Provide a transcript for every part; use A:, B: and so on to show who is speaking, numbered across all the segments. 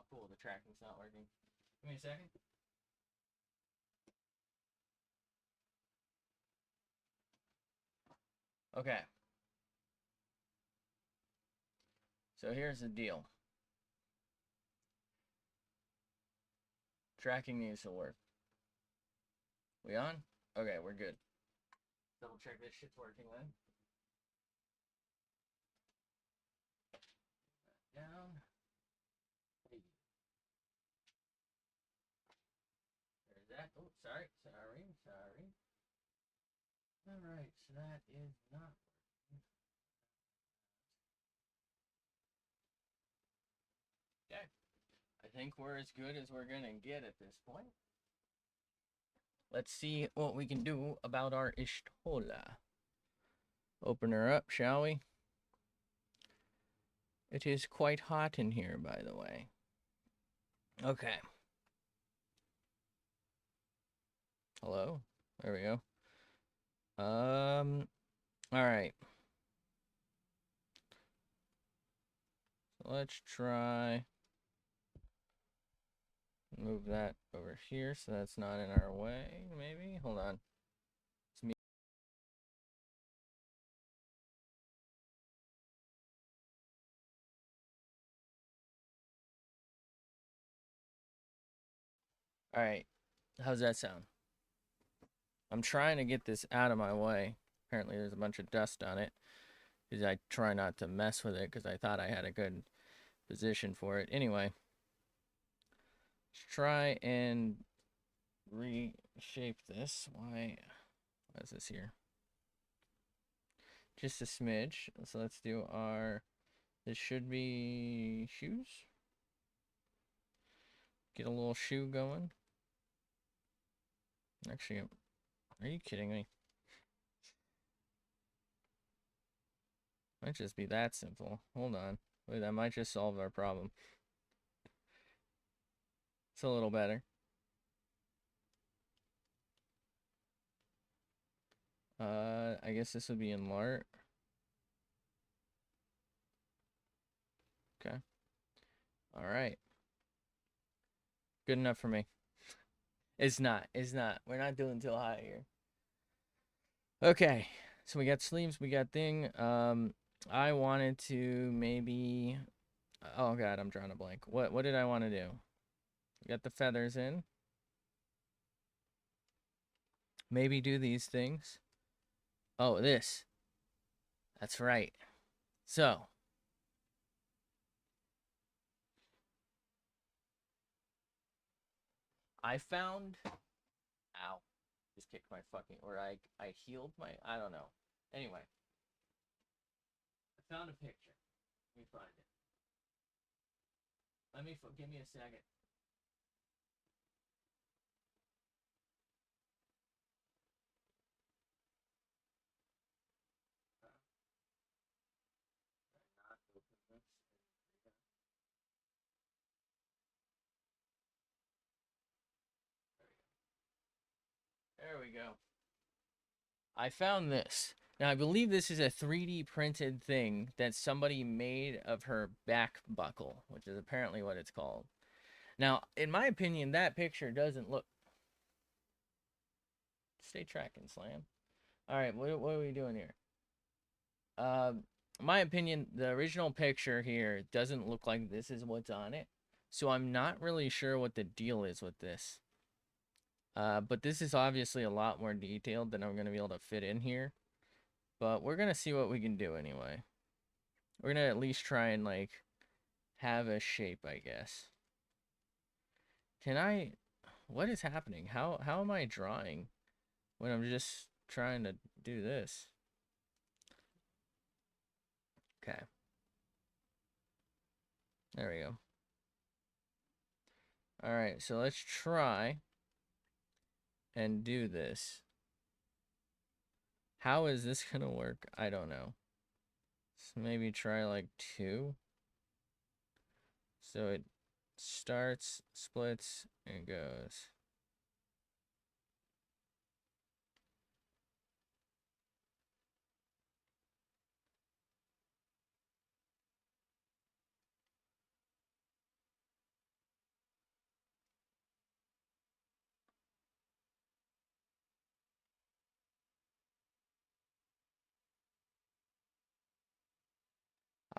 A: cool. The tracking's not working. Give me a second. Okay. So here's the deal. Tracking needs to work. We on? Okay, we're good. Double check this shit's working then. Down. Hey. There's that. Oh, sorry. Alright, so that is not working. Okay. I think we're as good as we're gonna get at this point. Let's see what we can do about our Ishtola. Open her up, shall we? It is quite hot in here, by the way. Okay. Hello? There we go. Alright. So let's try move that over here so that's not in our way, maybe? Hold on. It's me. Alright. How's that sound? I'm trying to get this out of my way. Apparently there's a bunch of dust on it. Because I try not to mess with it because I thought I had a good position for it. Anyway. Let's try and reshape this. Why is this here? Just a smidge. So let's do our... This should be shoes. Get a little shoe going. Actually, are you kidding me? Might just be that simple. Hold on. Wait, that might just solve our problem. It's a little better. I guess this would be in Lart. Okay. All right. Good enough for me. It's not. It's not. We're not doing too high here. Okay. So we got sleeves. We got thing. I wanted to maybe... Oh, God. I'm drawing a blank. What did I want to do? We got the feathers in. Maybe do these things. Oh, this. That's right. So... I found... Ow. Just kicked my fucking... Or I healed my... I don't know. Anyway. I found a picture. Let me find it. Give me a second. There we go. I found this. Now, I believe this is a 3D printed thing that somebody made of her back buckle, which is apparently what it's called. Now, in my opinion, that picture doesn't look... Stay tracking, Slam. All right, what are we doing here? In my opinion, the original picture here doesn't look like this is what's on it. So I'm not really sure what the deal is with this. But this is obviously a lot more detailed than I'm going to be able to fit in here. But we're going to see what we can do anyway. We're going to at least try and, like, have a shape, I guess. Can I... What is happening? How am I drawing when I'm just trying to do this? Okay. There we go. Alright, so let's try and do this. How is this gonna work? I don't know. So maybe try like 2. So it starts, splits, and goes.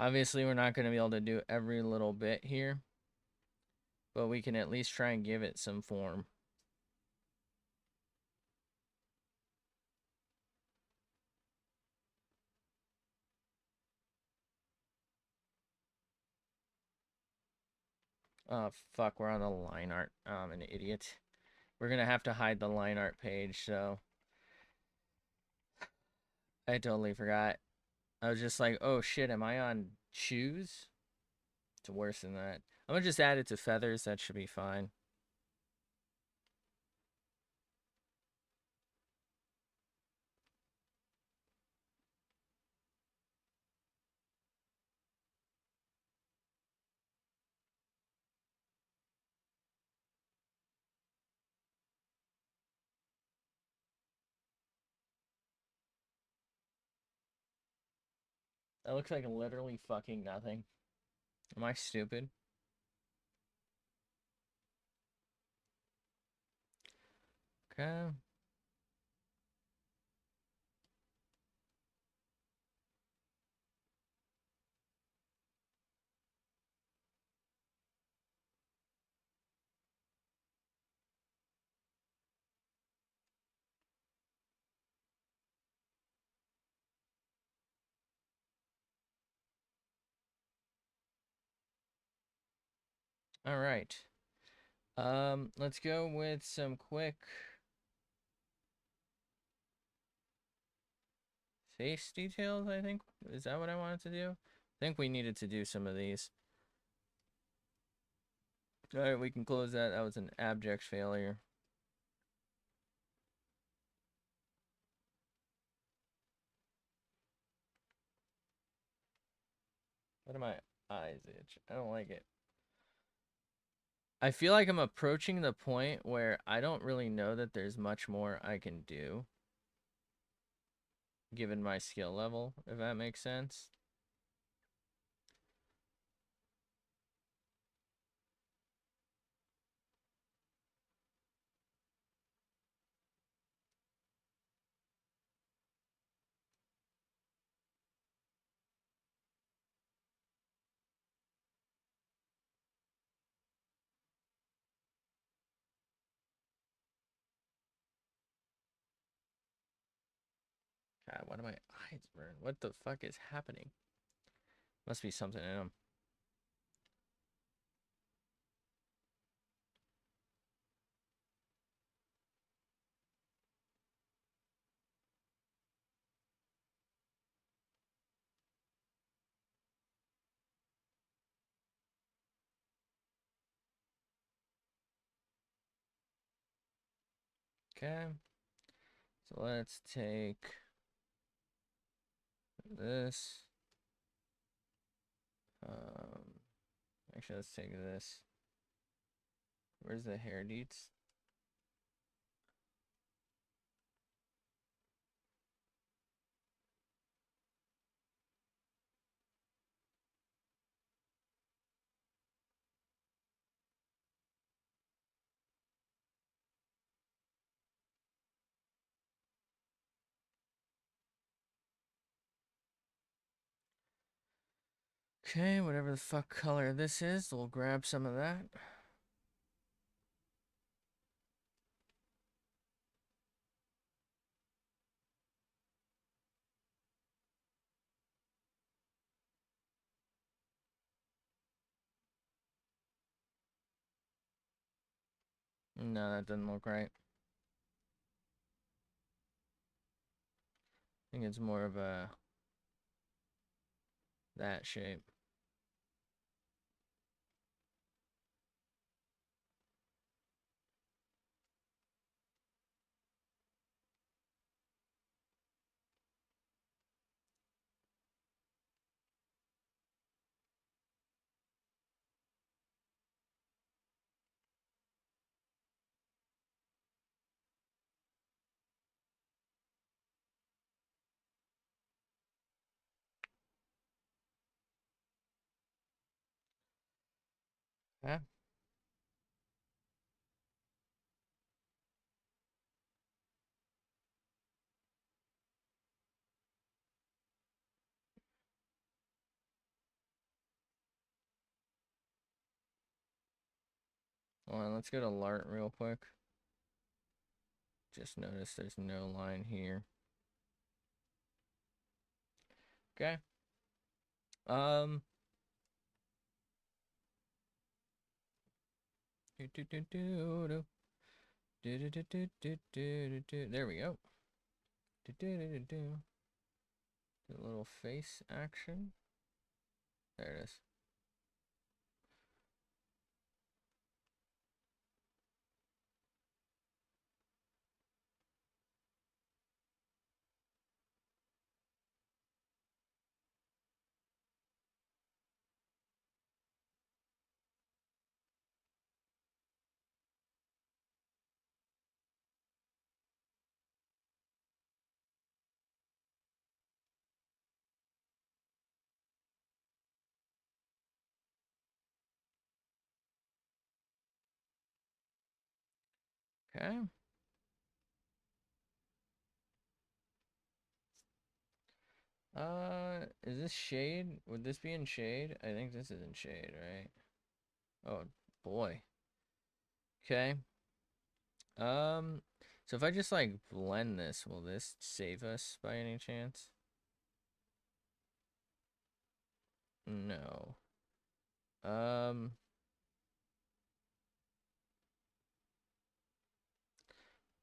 A: Obviously, we're not going to be able to do every little bit here, but we can at least try and give it some form. Oh, fuck, we're on the line art. I'm an idiot. We're going to have to hide the line art page, so I totally forgot. I was just like, oh shit, am I on shoes? It's worse than that. I'm going to just add it to feathers. That should be fine. That looks like literally fucking nothing. Am I stupid? Okay. All right. Let's go with some quick face details, I think. Is that what I wanted to do? I think we needed to do some of these. All right, we can close that. That was an abject failure. What do my eyes itch? I don't like it. I feel like I'm approaching the point where I don't really know that there's much more I can do, given my skill level, if that makes sense. God, why do my eyes burn? What the fuck is happening? Must be something in them. Okay. So let's take this. Actually, let's take this. Where's the hair deets? Okay, whatever the fuck color this is, we'll grab some of that. No, that doesn't look right. I think it's more of a that shape. Yeah. Hold on, let's go to Lart real quick. Just notice there's no line here. Okay. There we go. Do a little face action. There it is. Okay. Is this shade? Would this be in shade? I think this is in shade, right? Oh, boy. Okay. So if I just like blend this, will this save us by any chance? No.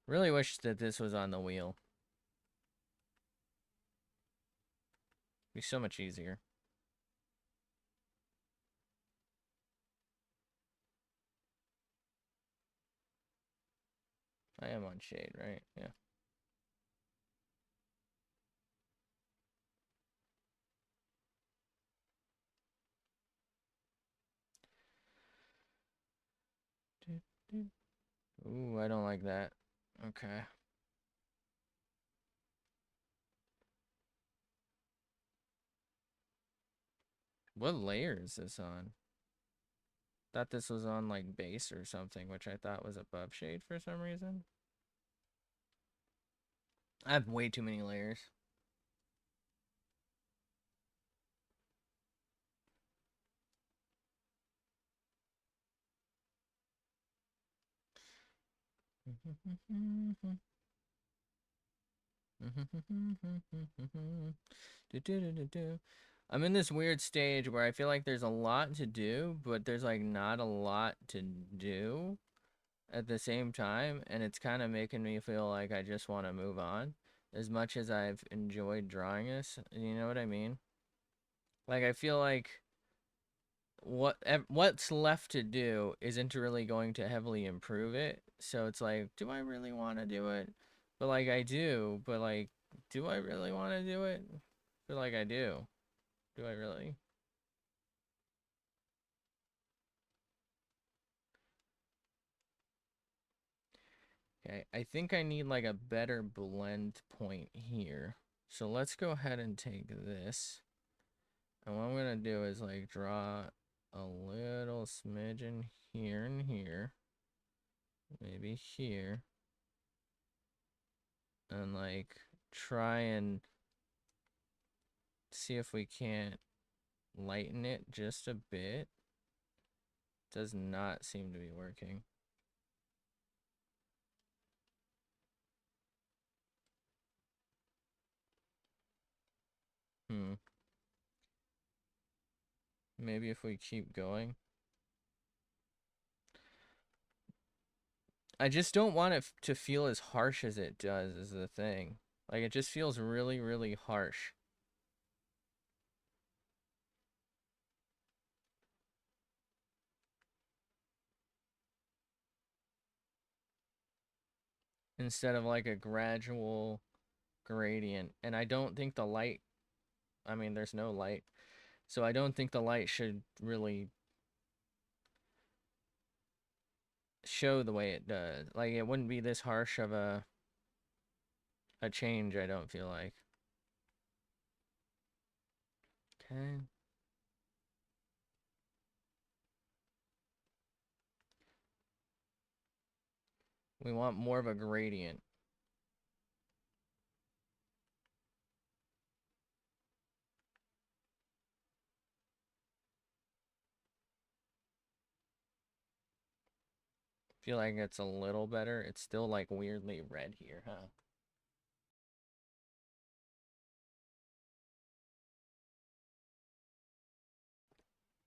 A: Really wish that this was on the wheel. Be so much easier. I am on shade, right? Yeah. Ooh, I don't like that. Okay. What layer is this on? Thought this was on like base or something, which I thought was above shade for some reason. I have way too many layers. I'm in this weird stage where I feel like there's a lot to do, but there's like not a lot to do at the same time, and it's kind of making me feel like I just want to move on as much as I've enjoyed drawing this. You know what I mean? Like I feel like what's left to do isn't really going to heavily improve it. So it's like, do I really want to do it? But like I do, but like, do I really want to do it? I feel like I do. Do I really? Okay, I think I need like a better blend point here. So let's go ahead and take this. And what I'm gonna do is like draw a little smidgen here and here. Maybe here. And like try and see if we can't lighten it just a bit. Does not seem to be working. Maybe if we keep going. I just don't want it to feel as harsh as it does is the thing. Like it just feels really, really harsh. Instead of like a gradual gradient. And I don't think the light, I mean, there's no light. So I don't think the light should really show the way it does. Like it wouldn't be this harsh of a change, I don't feel like. Okay. We want more of a gradient. Feel like it's a little better. It's still like weirdly red here, huh?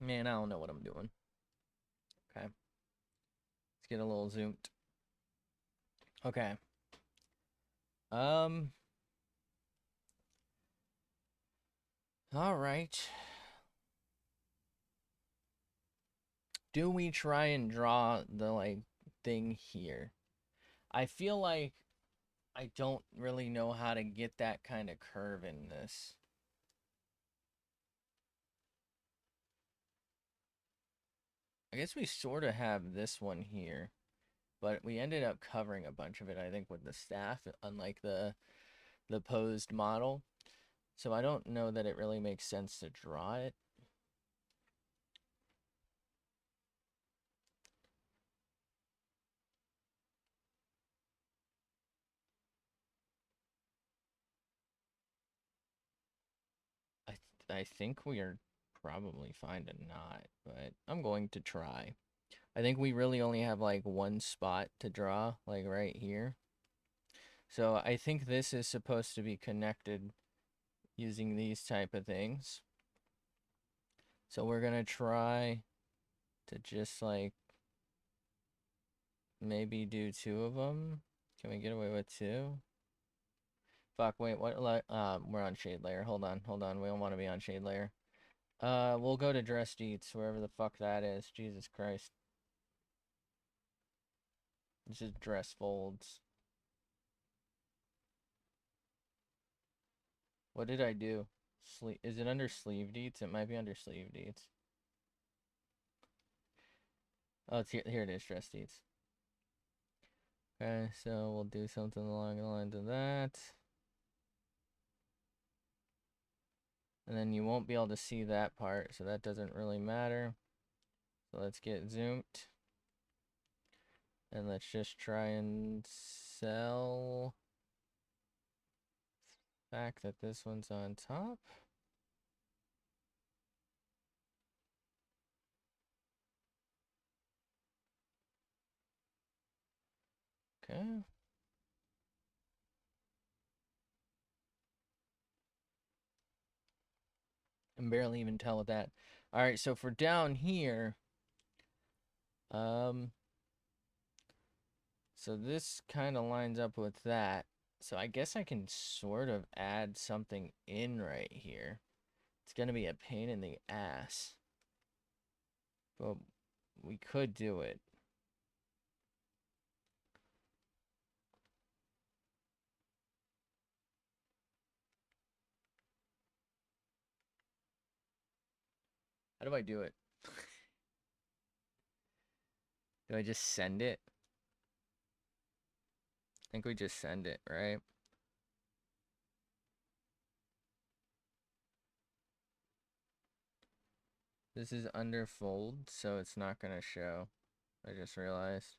A: Man, I don't know what I'm doing. Okay. Let's get a little zoomed. Okay. Um. All right. Do we try and draw the like thing here? I feel like I don't really know how to get that kind of curve in this. I guess we sort of have this one here, but we ended up covering a bunch of it, I think, with the staff, unlike the posed model. So I don't know that it really makes sense to draw it. I think we are probably fine to not, but I'm going to try. I think we really only have like one spot to draw, like right here. So I think this is supposed to be connected using these type of things. So we're gonna try to just like maybe do two of them. Can we get away with two? Fuck, wait, what? We're on shade layer. Hold on. We don't want to be on shade layer. We'll go to dressed eats, wherever the fuck that is. Jesus Christ. This is dress folds. What did I do? Is it under sleeve deets? It might be under sleeve deets. Oh, it's here it is, dressed eats. Okay, so we'll do something along the lines of that. And then you won't be able to see that part, so that doesn't really matter. So let's get zoomed. And let's just try and sell the fact that this one's on top. Okay. I can barely even tell with that. All right, so for down here, so this kind of lines up with that. So I guess I can sort of add something in right here. It's gonna be a pain in the ass, but we could do it. How do I do it? Do I just send it? I think we just send it, right? This is under fold, so it's not gonna show. I just realized.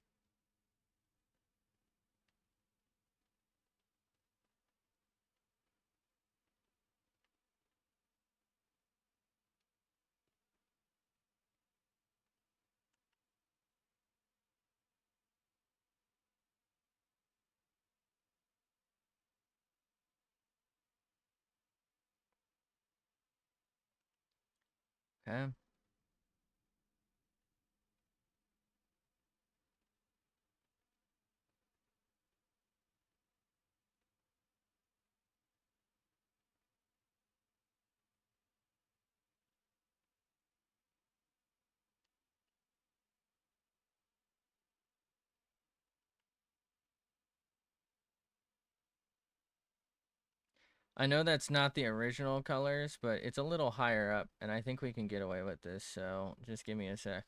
A: Okay. I know that's not the original colors, but it's a little higher up, and I think we can get away with this, so just give me a sec.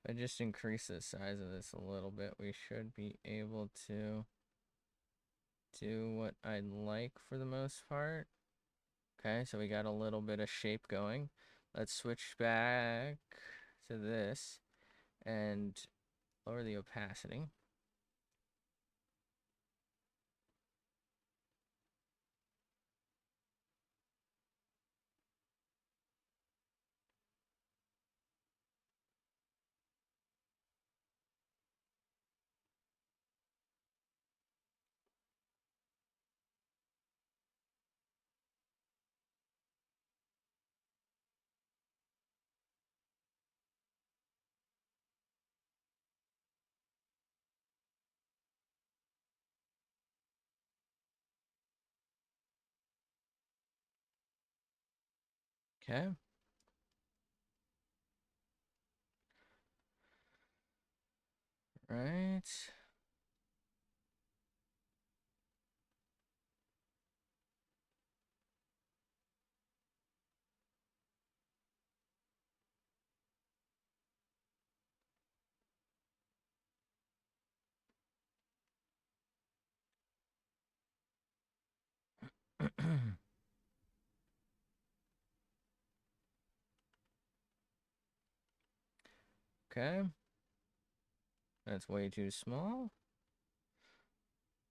A: If I just increase the size of this a little bit, we should be able to do what I'd like for the most part. Okay, so we got a little bit of shape going. Let's switch back to this and lower the opacity. Okay. Right. Okay. That's way too small.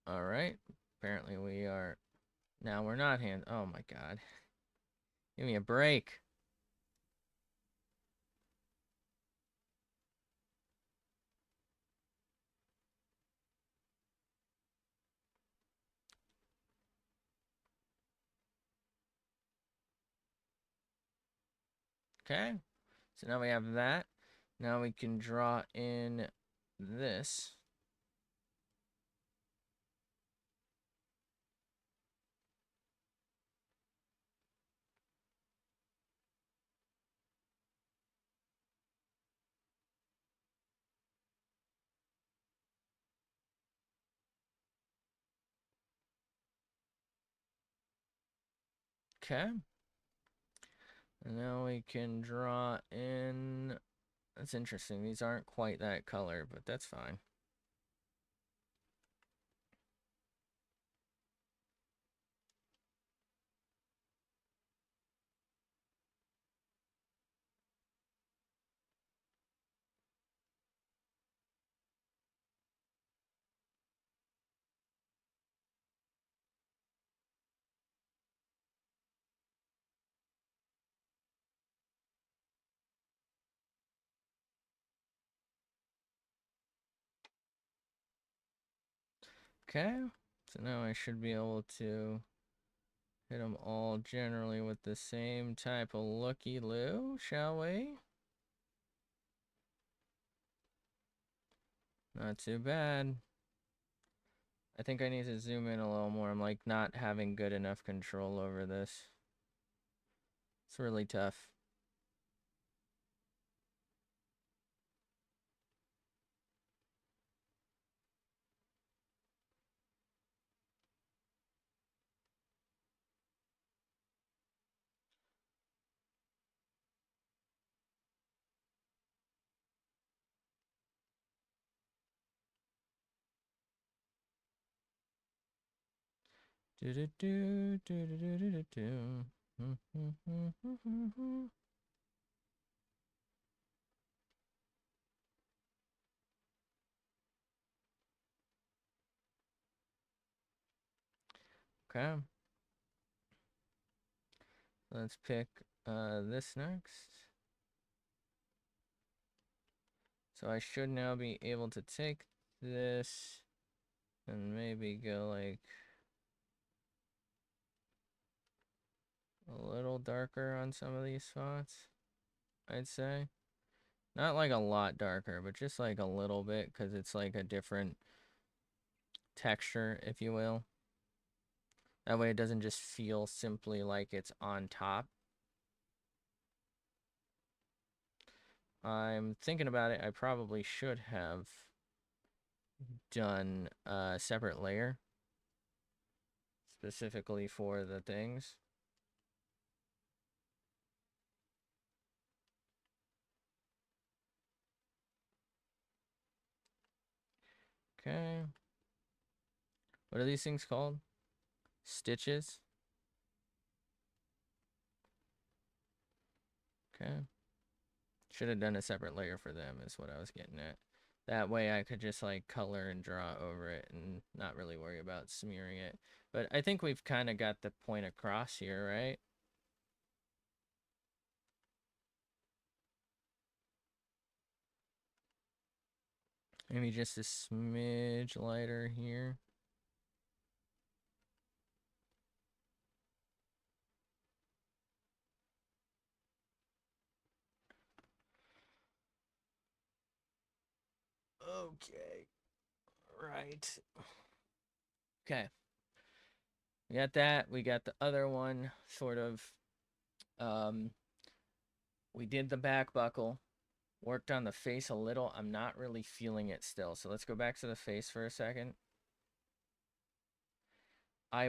A: All right. Apparently we are... Now we're not hand... Oh my god. Give me a break. Okay. So now we have that. Now we can draw in this. Okay. And now we can draw in... That's interesting. These aren't quite that color, but that's fine. Okay. So now I should be able to hit them all generally with the same type of looky-loo, shall we? Not too bad. I think I need to zoom in a little more. I'm like not having good enough control over this. It's really tough. Do do do do do do do do. Okay. Let's pick this next. So I should now be able to take this and maybe go like a little darker on some of these spots, I'd say. Not like a lot darker, but just like a little bit because it's like a different texture, if you will. That way it doesn't just feel simply like it's on top. I'm thinking about it. I probably should have done a separate layer specifically for the things. Okay. What are these things called? Stitches? Okay. Should have done a separate layer for them is what I was getting at. That way I could just like color and draw over it and not really worry about smearing it. But I think we've kind of got the point across here, right? Maybe just a smidge lighter here. Okay. Right. Okay. We got that. We got the other one sort of We did the back buckle. Worked on the face a little. I'm not really feeling it still. So let's go back to the face for a second. I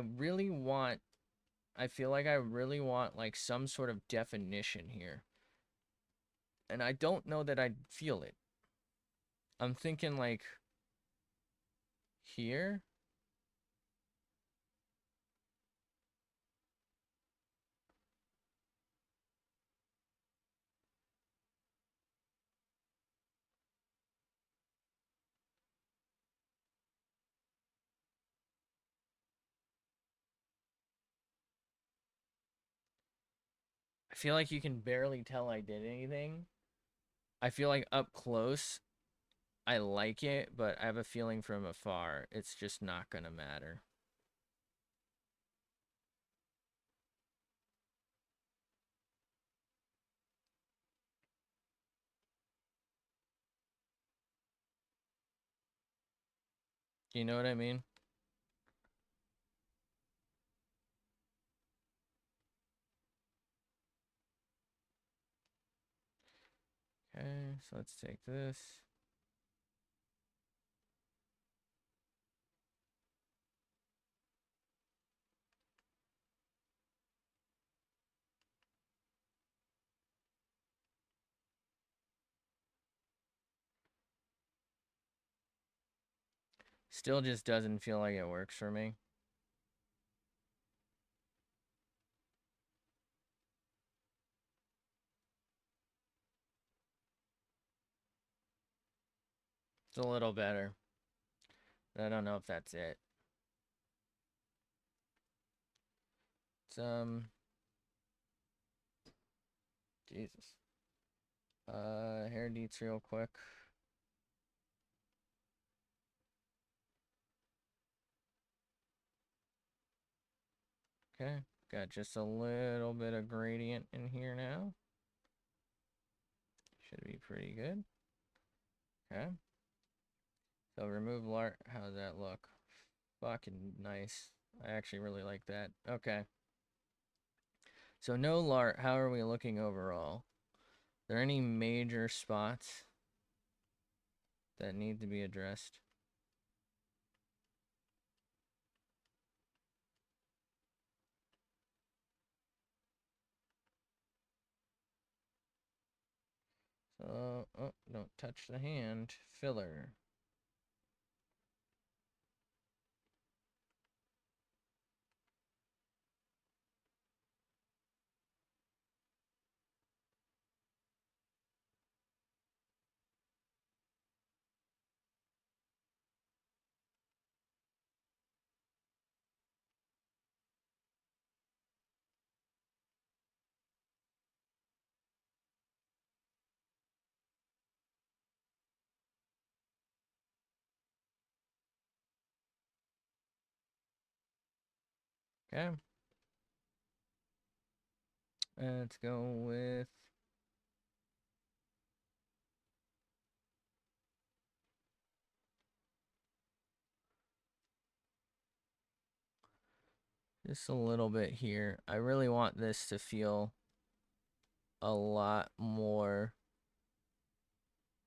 A: feel like I really want like some sort of definition here. And I don't know that I'd feel it. I'm thinking like here. I feel like you can barely tell I did anything. I feel like up close, I like it, but I have a feeling from afar, it's just not gonna matter. You know what I mean? Okay, so let's take this. Still just doesn't feel like it works for me. It's a little better. I don't know if that's it. It's Jesus. Hair deets real quick. Okay, got just a little bit of gradient in here now. Should be pretty good. Okay. So remove lart. How does that look? Fucking nice. I actually really like that. Okay. So no lart. How are we looking overall? Are there any major spots that need to be addressed? So, oh, don't touch the hand. Filler. Okay. Let's go with just a little bit here. I really want this to feel a lot more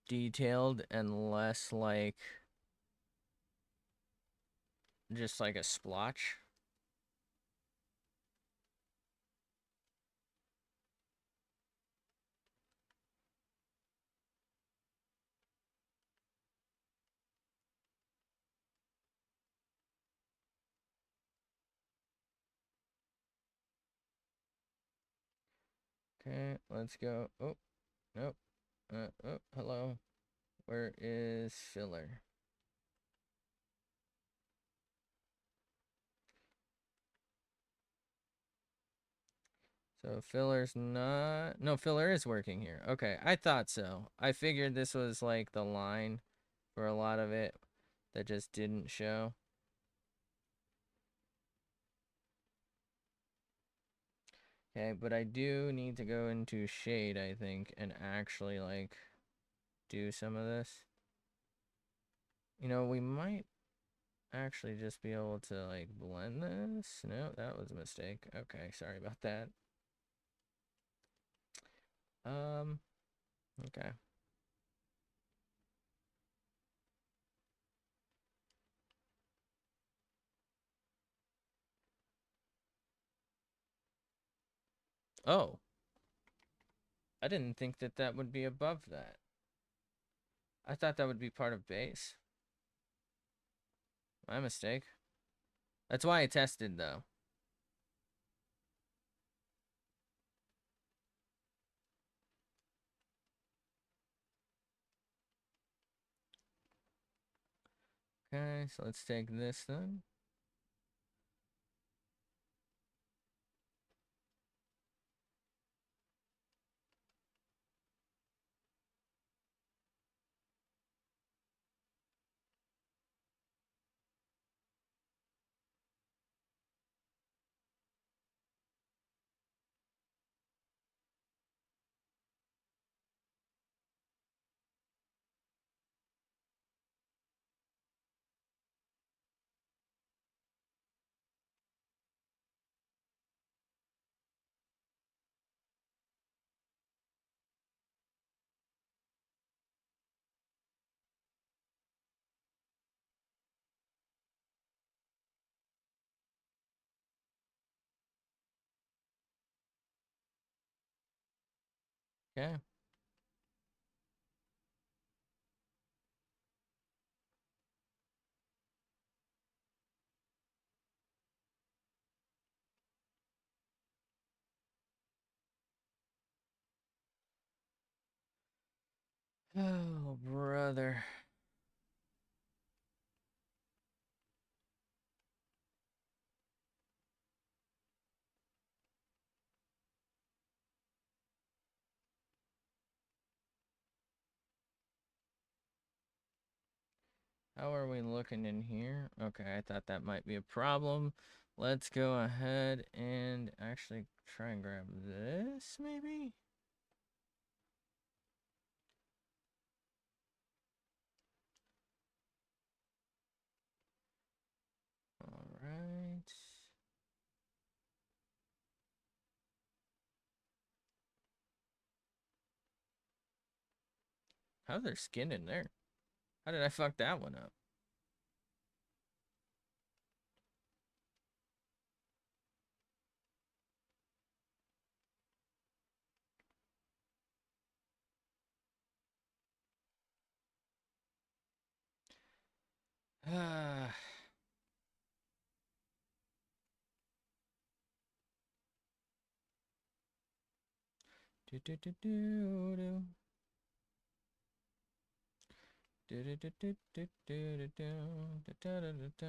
A: detailed and less like just like a splotch. Okay, let's go. Oh, nope. Oh, hello. Where is filler? So filler's not... No, filler is working here. Okay, I thought so. I figured this was like the line for a lot of it that just didn't show. Okay, but I do need to go into shade, I think, and actually like do some of this. You know, we might actually just be able to like blend this. No, that was a mistake. Okay, sorry about that. Okay. Oh, I didn't think that that would be above that. I thought that would be part of base. My mistake. That's why I tested, though. Okay, so let's take this then. Okay. Oh, brother. How are we looking in here? Okay, I thought that might be a problem. Let's go ahead and actually try and grab this, maybe? All right. How's there skin in there? How did I fuck that one up? Ah. Do do do do do. Do do do do do do do do do do do.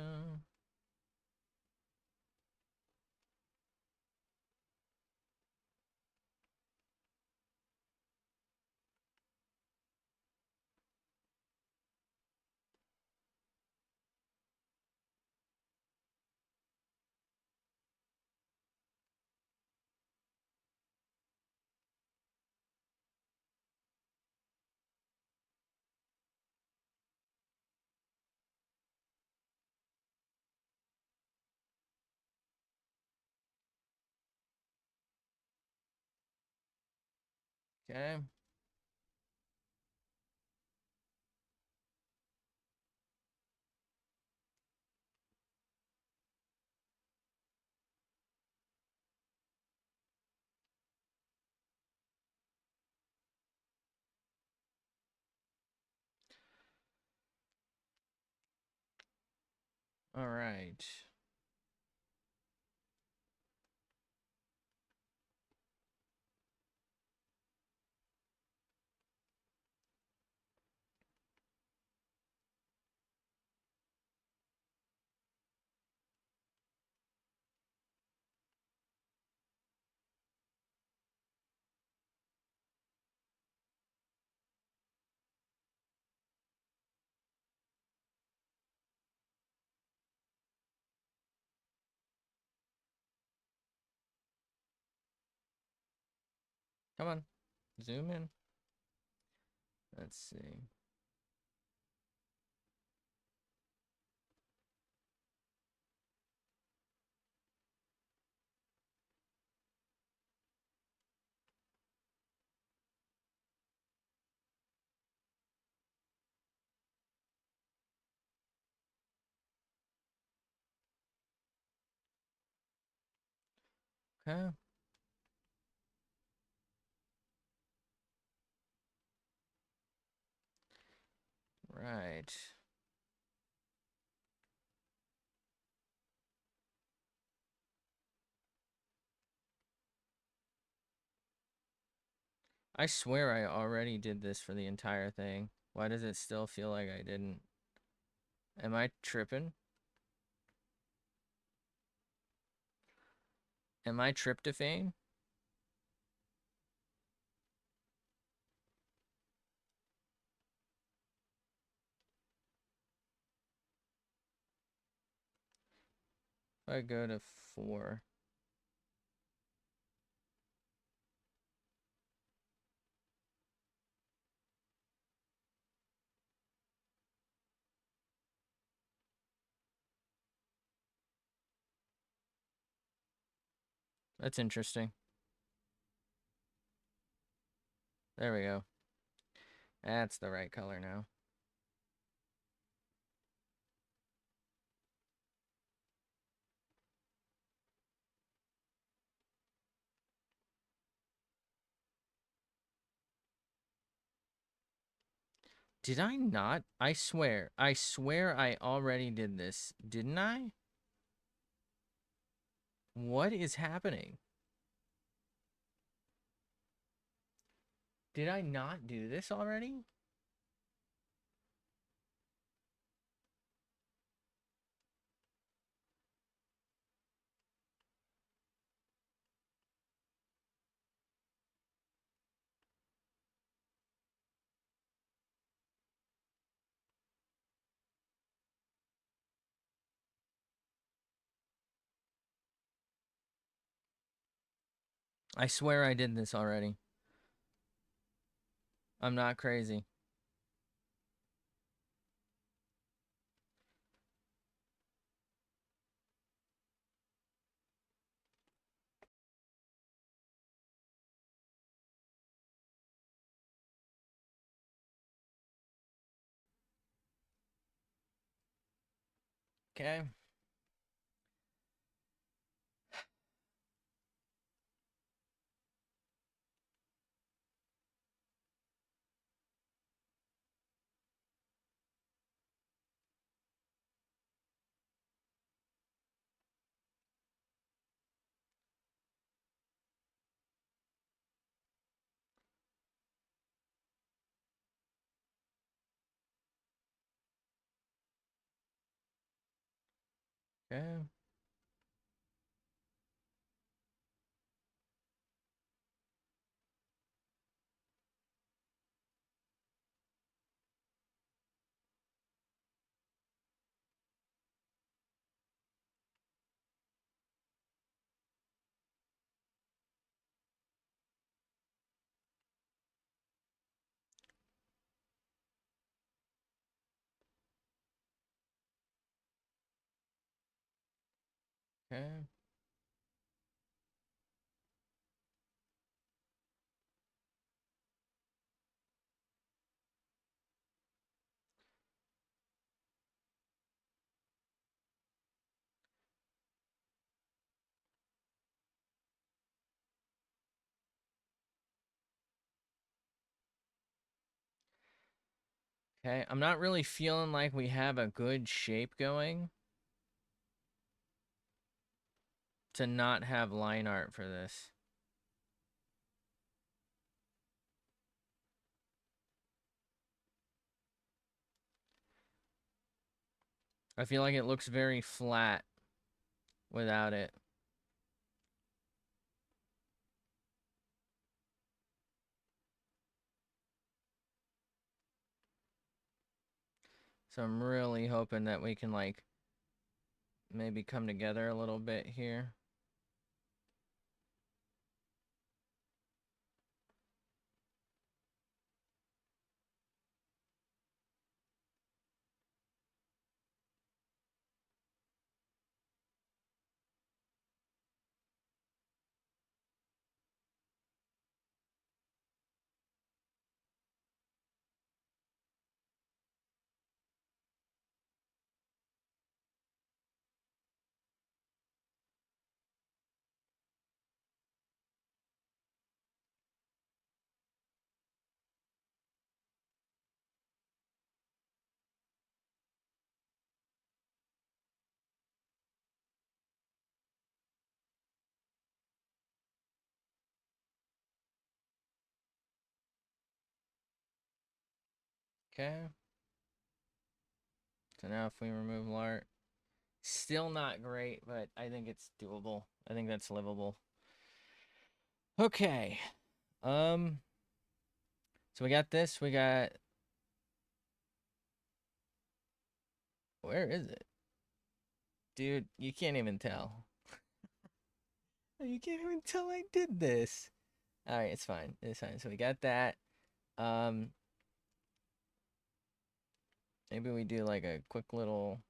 A: Okay. All right. Come on. Zoom in. Let's see. Okay. Right. I swear I already did this for the entire thing. Why does it still feel like I didn't? Am I tripping? Am I tryptophan? If I go to 4. That's interesting. There we go. That's the right color now. Did I not? I swear I already did this. Didn't I? What is happening? Did I not do this already? I swear I did this already. I'm not crazy. Okay. Okay. Okay. Okay. I'm not really feeling like we have a good shape going to not have line art for this. I feel like it looks very flat without it. So I'm really hoping that we can like maybe come together a little bit here. Okay. So now if we remove Lart, still not great, but I think it's doable. I think that's livable. Okay. So we got this. We got. Where is it? Dude, you can't even tell. You can't even tell I did this. Alright, it's fine. It's fine. So we got that. Um, maybe we do like a quick little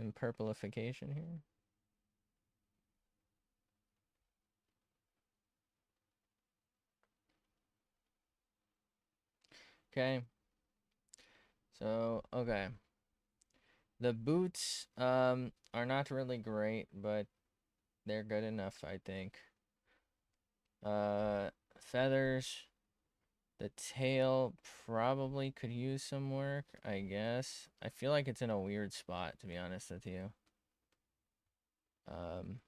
A: impurplification here. Okay. So, okay. The boots are not really great, but they're good enough, I think. Feathers. The tail probably could use some work, I guess. I feel like it's in a weird spot, to be honest with you. Um,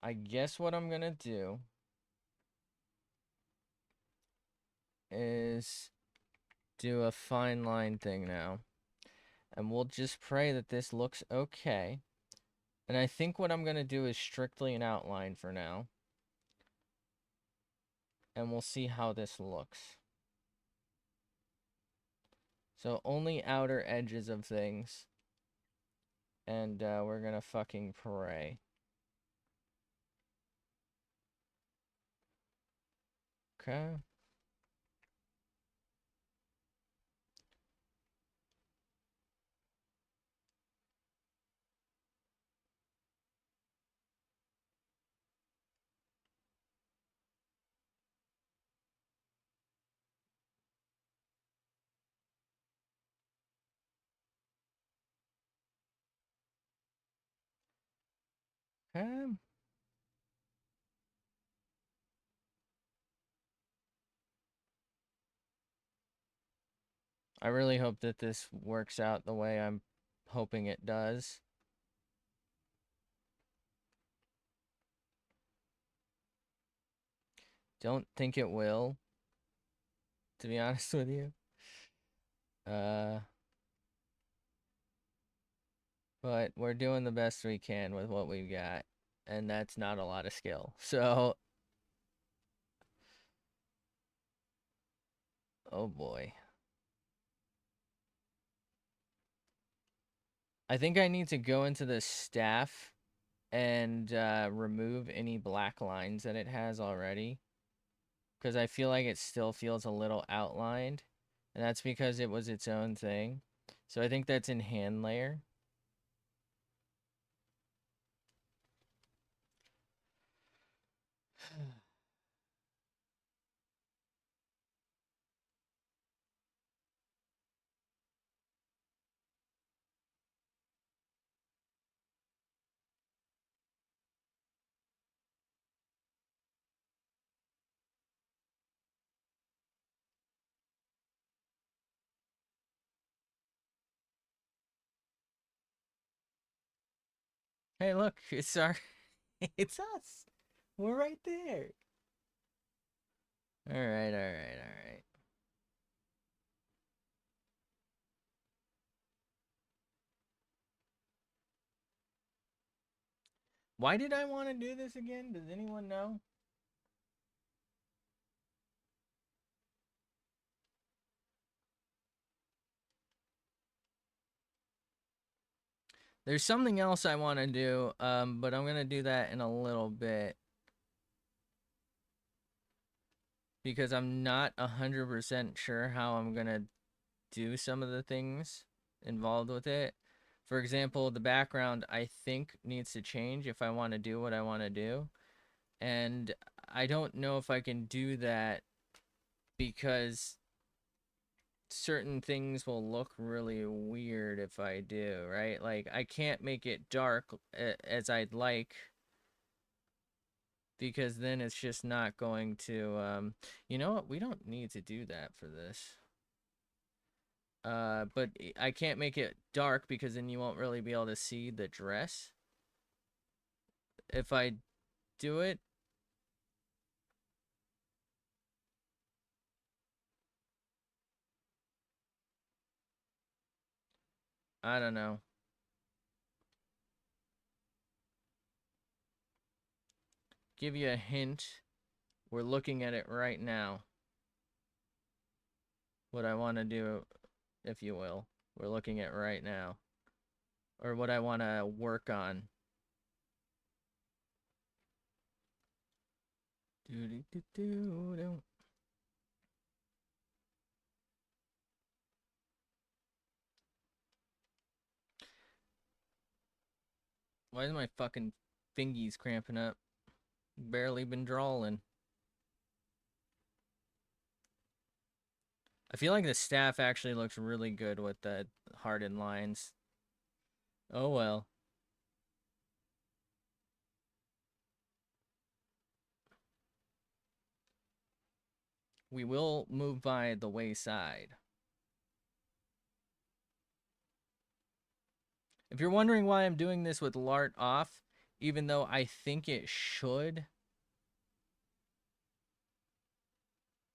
A: I guess what I'm gonna do is do a fine line thing now. And we'll just pray that this looks okay. And I think what I'm gonna do is strictly an outline for now. And we'll see how this looks. So only outer edges of things. And we're gonna fucking pray. Okay. Okay. I really hope that this works out the way I'm hoping it does. Don't think it will, to be honest with you. Uh, but we're doing the best we can with what we've got, and that's not a lot of skill. So, oh boy. I think I need to go into the staff and remove any black lines that it has already. Because I feel like it still feels a little outlined. And that's because it was its own thing. So I think that's in hand layer. Hey, look, it's our, it's us. We're right there. All right, all right, all right. Why did I want to do this again? Does anyone know? There's something else I want to do, but I'm gonna do that in a little bit because I'm not 100% sure how I'm gonna do some of the things involved with it. For example, the background I think needs to change if I want to do what I want to do. And I don't know if I can do that because certain things will look really weird if I do, right? Like, I can't make it dark as I'd like because then it's just not going to, you know what? We don't need to do that for this. But I can't make it dark because then you won't really be able to see the dress. if I do it, I don't know. Give you a hint. We're looking at it right now. What I want to do, if you will. We're looking at right now. Or what I want to work on. Do-do-do-do-do. Why is my fucking fingies cramping up? Barely been drawing. I feel like the staff actually looks really good with the hardened lines. Oh well. We will move by the wayside. If you're wondering why I'm doing this with Lart off, even though I think it should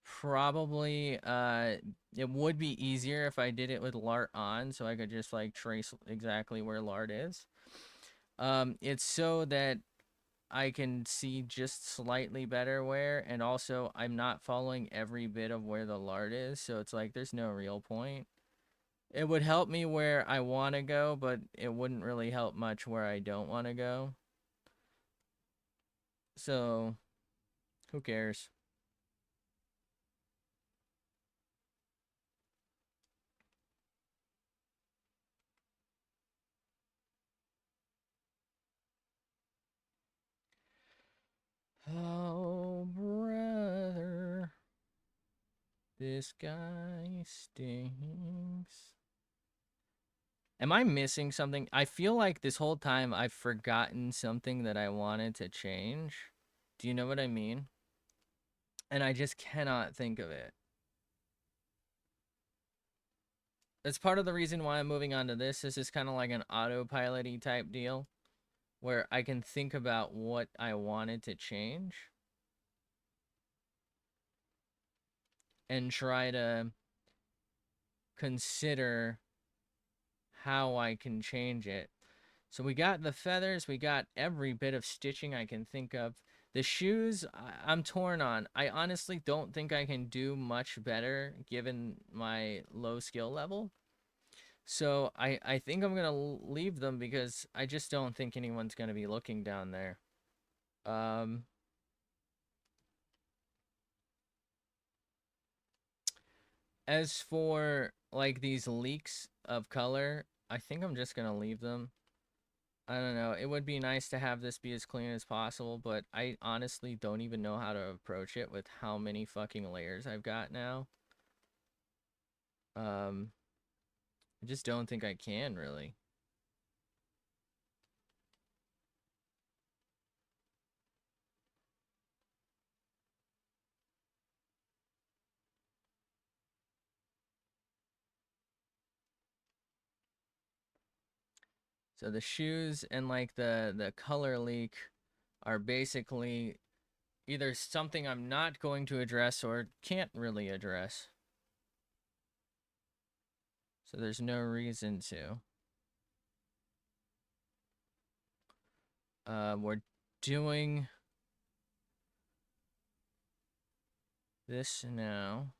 A: probably, it would be easier if I did it with Lart on, so I could just like trace exactly where Lart is. It's so that I can see just slightly better where, and also I'm not following every bit of where the Lart is, so it's like there's no real point. It would help me where I want to go, but it wouldn't really help much where I don't want to go. So, who cares? Oh, brother, this guy stinks. Am I missing something? I feel like this whole time I've forgotten something that I wanted to change. Do you know what I mean? And I just cannot think of it. That's part of the reason why I'm moving on to this. This is kind of like an autopilot-y type deal where I can think about what I wanted to change and try to consider how I can change it. So we got the feathers, we got every bit of stitching I can think of. The shoes, I'm torn on. I honestly don't think I can do much better given my low skill level. So I think I'm going to leave them because I just don't think anyone's going to be looking down there. As for like these leaks of color, I think I'm just going to leave them. I don't know. It would be nice to have this be as clean as possible, but I honestly don't even know how to approach it with how many fucking layers I've got now. I just don't think I can really. So the shoes and like the color leak are basically either something I'm not going to address or can't really address. So there's no reason to. We're doing this now.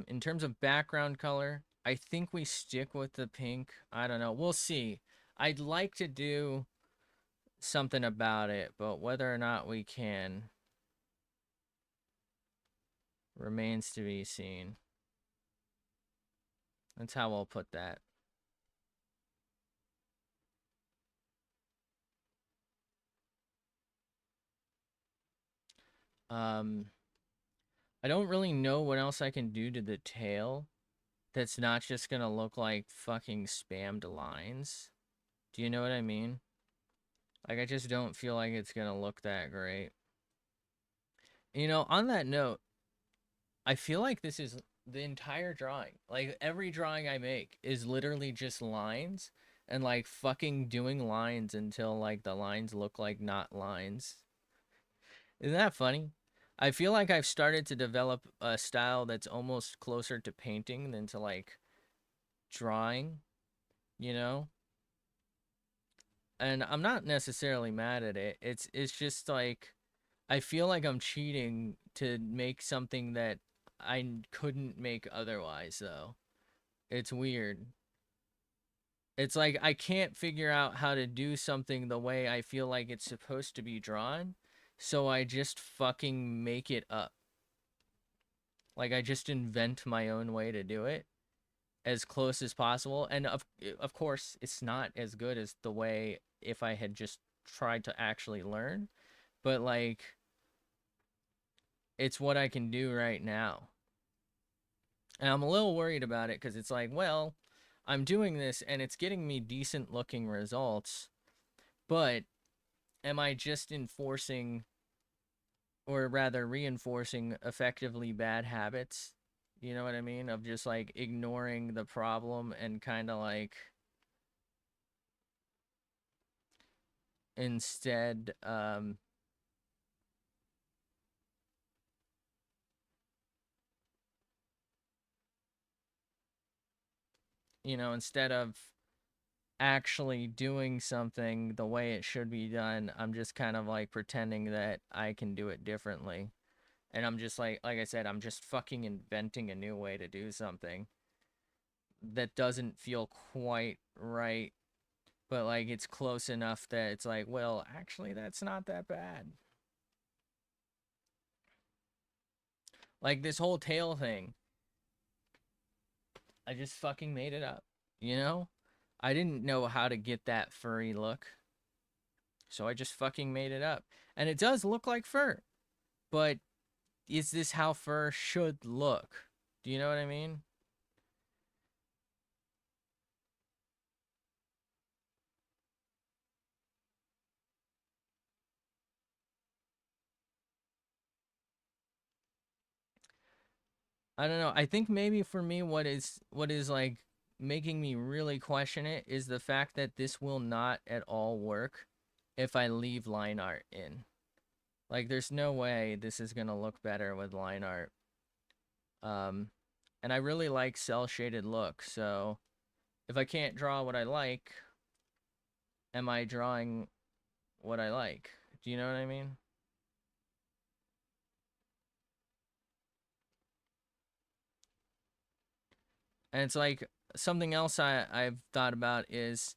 A: In terms of background color, I think we stick with the pink. I don't know. We'll see. I'd like to do something about it, but whether or not we can remains to be seen. That's how I'll put that. I don't really know what else I can do to the tail that's not just gonna look like fucking spammed lines. Do you know what I mean? Like, I just don't feel like it's gonna look that great. You know, on that note, I feel like this is the entire drawing. Like every drawing I make is literally just lines and like fucking doing lines until like the lines look like not lines. Isn't that funny? I feel like I've started to develop a style that's almost closer to painting than to like drawing, you know? And I'm not necessarily mad at it. It's just like I feel like I'm cheating to make something that couldn't make otherwise though. It's weird. It's like I can't figure out how to do something the way I feel like it's supposed to be drawn, so I just fucking make it up. Like I just invent my own way to do it as close as possible. And of course, it's not as good as the way if I had just tried to actually learn, but like it's what I can do right now. And I'm a little worried about it because it's like, well, I'm doing this and it's getting me decent looking results, but am I just enforcing or rather reinforcing effectively bad habits? You know what I mean? Of just like ignoring the problem and kind of like instead, instead of actually doing something the way it should be done, I'm just kind of like pretending that I can do it differently. And I'm just like I said, I'm just fucking inventing a new way to do something that doesn't feel quite right, but like it's close enough that it's like, well, actually, that's not that bad. Like this whole tail thing, I just fucking made it up, you know? I didn't know how to get that furry look, so I just fucking made it up. And it does look like fur, but is this how fur should look? Do you know what I mean? I don't know. I think maybe for me what is like making me really question it is the fact that this will not at all work if I leave line art in. Like there's no way this is going to look better with line art. Um and I really like cell shaded look. So if I can't draw what I like, am I drawing what I like? Do you know what I mean? And it's like something else I've thought about is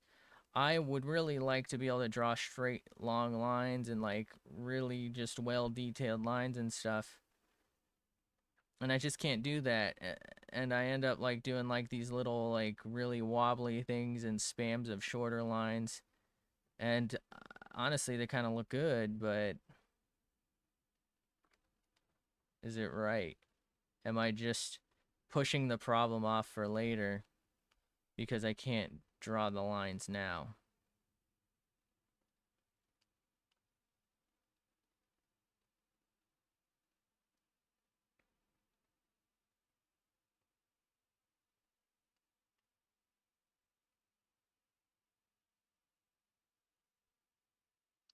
A: I would really like to be able to draw straight long lines and like really just well detailed lines and stuff. And I just can't do that. And I end up like doing like these little like really wobbly things and spams of shorter lines. And honestly, they kind of look good, but is it right? Am I just pushing the problem off for later because I can't draw the lines now?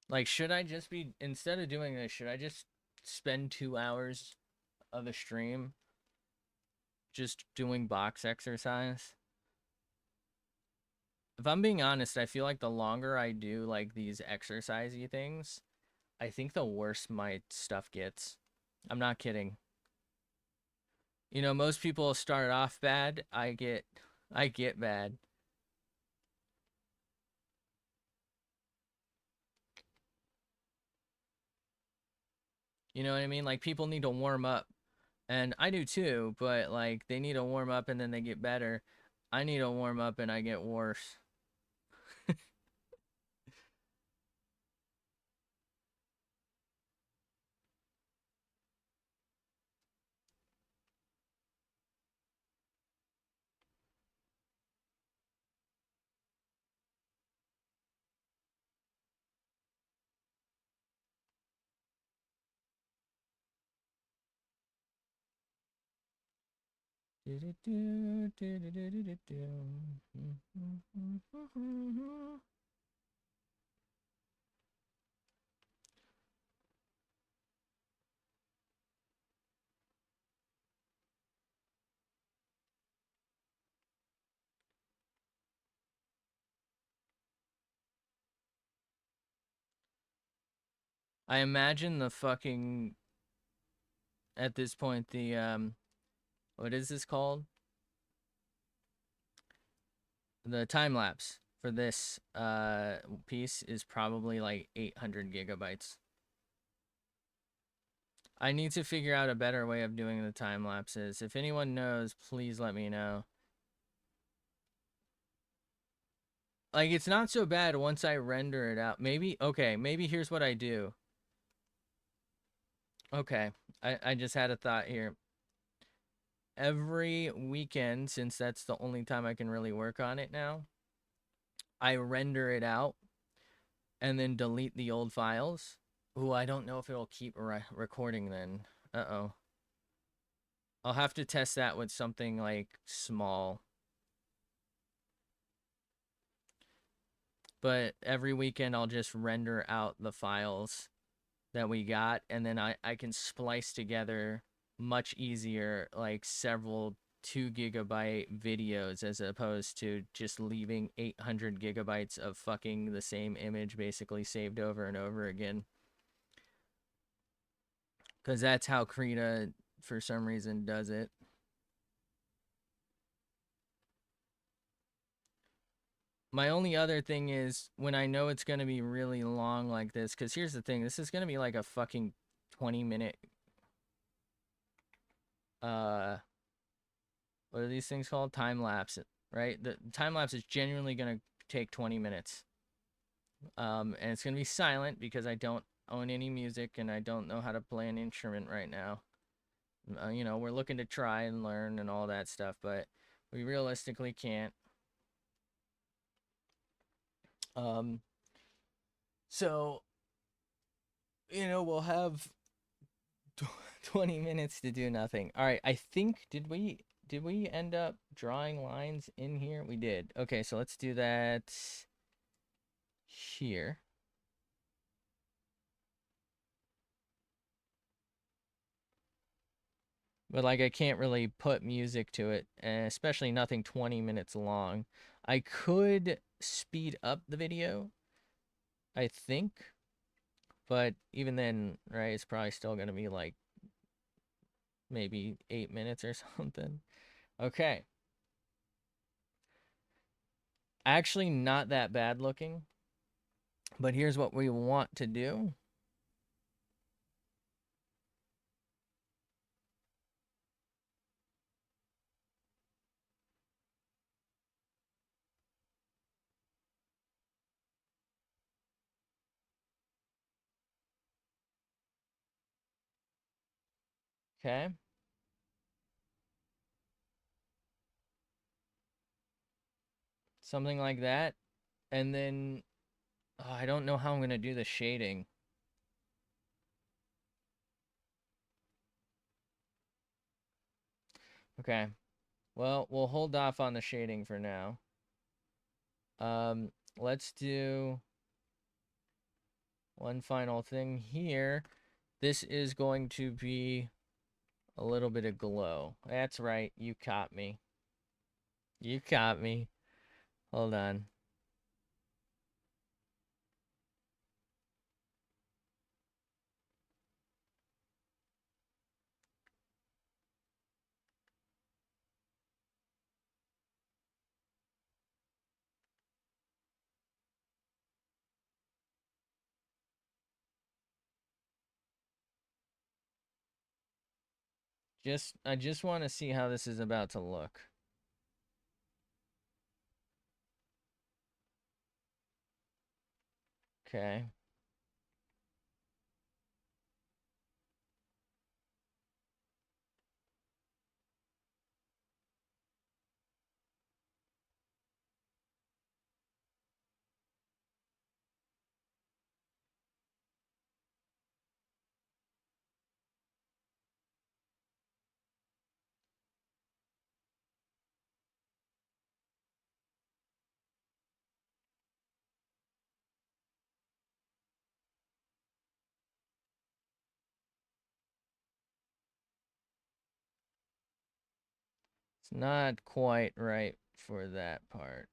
A: Like, should I just be, instead of doing this, should I just spend 2 hours of a stream just doing box exercise? If I'm being honest, I feel like the longer I do like these exercisey things, I think the worse my stuff gets. I'm not kidding. Most people start off bad. I get bad. You know what I mean? Like people need to warm up, and I do too, but like they need to warm up and then they get better. I need to warm up and I get worse. I imagine the fucking at this point the what is this called? The time lapse for this piece is probably like 800 gigabytes. I need to figure out a better way of doing the time lapses. If anyone knows, please let me know. Like, it's not so bad once I render it out. Maybe, okay, maybe here's what I do. Okay, I just had a thought here. Every weekend, since that's the only time I can really work on it now, I render it out and then delete the old files. Ooh, I don't know if it'll keep recording then. Uh-oh. I'll have to test that with something like small. But every weekend I'll just render out the files that we got, and then I can splice together much easier like several 2 gigabyte videos as opposed to just leaving 800 gigabytes of fucking the same image basically saved over and over again. Because that's how Krita for some reason does it. My only other thing is when I know it's going to be really long like this, because here's the thing, this is going to be like a fucking 20-minute, what are these things called? Time lapse, right? The time lapse is genuinely going to take 20 minutes. And it's going to be silent because I don't own any music and I don't know how to play an instrument right now. You know, we're looking to try and learn and all that stuff, but we realistically can't. So, you know, we'll have 20 minutes to do nothing. All right, I think did we end up drawing lines in here? We did. Okay, so let's do that here. But like I can't really put music to it, and especially nothing 20 minutes long. I could speed up the video, I think, but even then, right, it's probably still going to be like maybe 8 minutes or something. Okay. Actually not that bad looking. But here's what we want to do. Okay. Something like that. And then I don't know how I'm going to do the shading. Okay. Well, we'll hold off on the shading for now. Let's do one final thing here. This is going to be a little bit of glow. That's right. You caught me. You caught me. Hold on. I just want to see how this is about to look. Okay. It's not quite right for that part.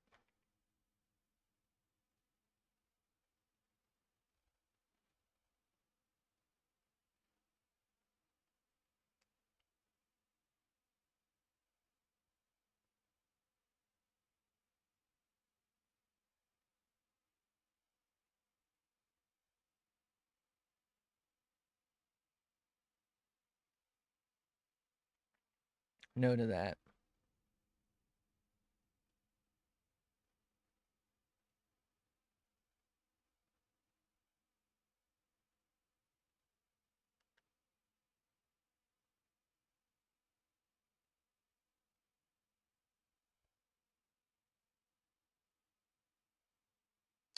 A: No to that.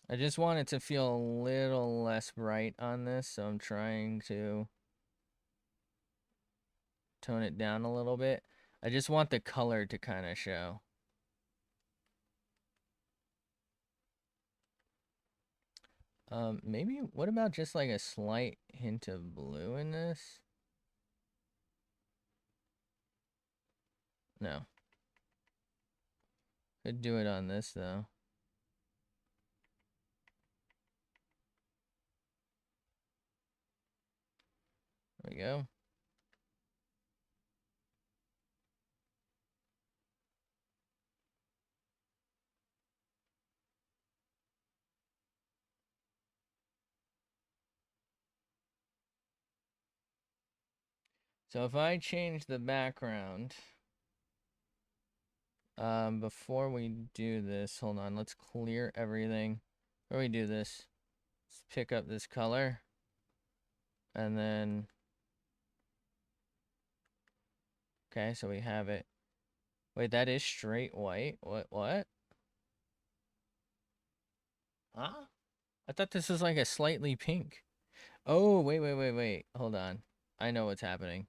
A: I just want it to feel a little less bright on this, so I'm trying to tone it down a little bit. I just want the color to kind of show. Maybe, what about just like a slight hint of blue in this? No. Could do it on this, though. There we go. So if I change the background, before we do this, hold on, let's clear everything. Before we do this, let's pick up this color, and then, okay, so we have it. Wait, that is straight white? What? Huh? I thought this was like a slightly pink. Oh, wait. Hold on. I know what's happening.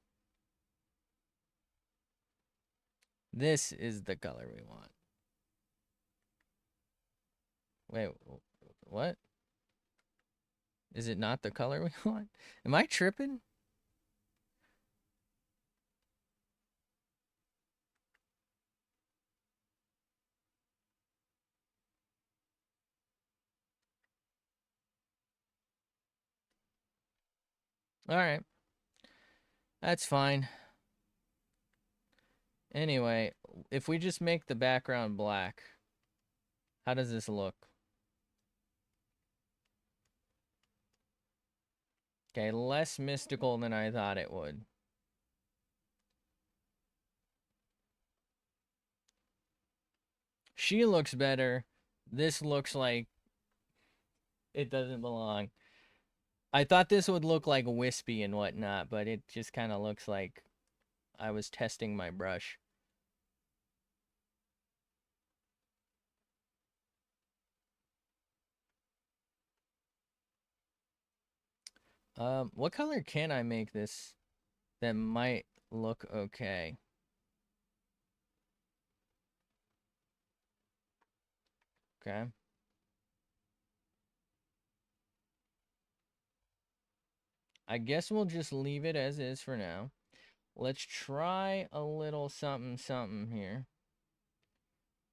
A: This is the color we want. Wait, what? Is it not the color we want? Am I tripping? All right. That's fine. Anyway, if we just make the background black, how does this look? Okay, less mystical than I thought it would. She looks better. This looks like it doesn't belong. I thought this would look like wispy and whatnot, but it just kind of looks like I was testing my brush. What color can I make this that might look okay? Okay. I guess we'll just leave it as is for now. Let's try a little something something here.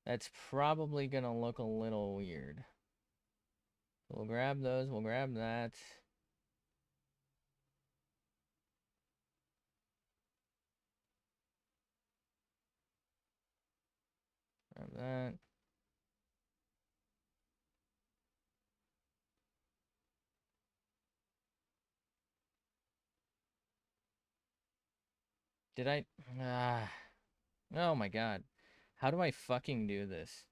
A: That's probably gonna look a little weird. We'll grab those, we'll grab that. Grab that. Did I? Ah. Oh my god. How do I fucking do this?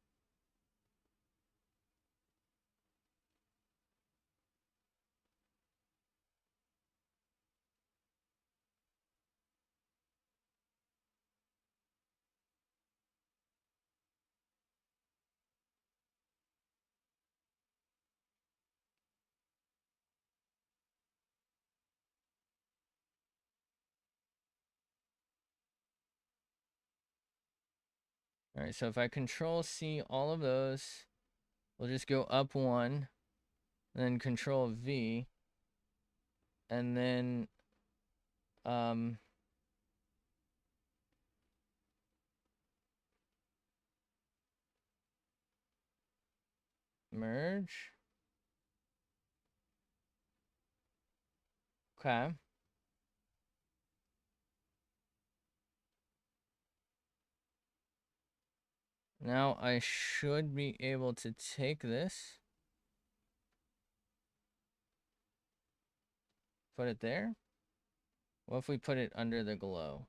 A: Alright, so if I control C all of those, we'll just go up one, then control V, and then Merge. Okay. Now I should be able to take this. Put it there. What if we put it under the glow?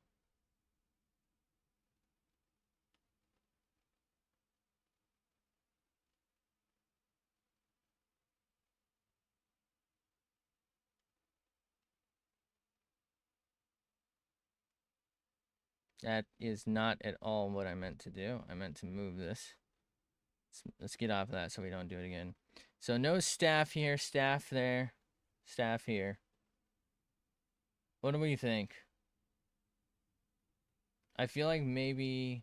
A: That is not at all what I meant to do. I meant to move this. Let's get off of that so we don't do it again. So no staff here, staff there, staff here. What do we think? I feel like maybe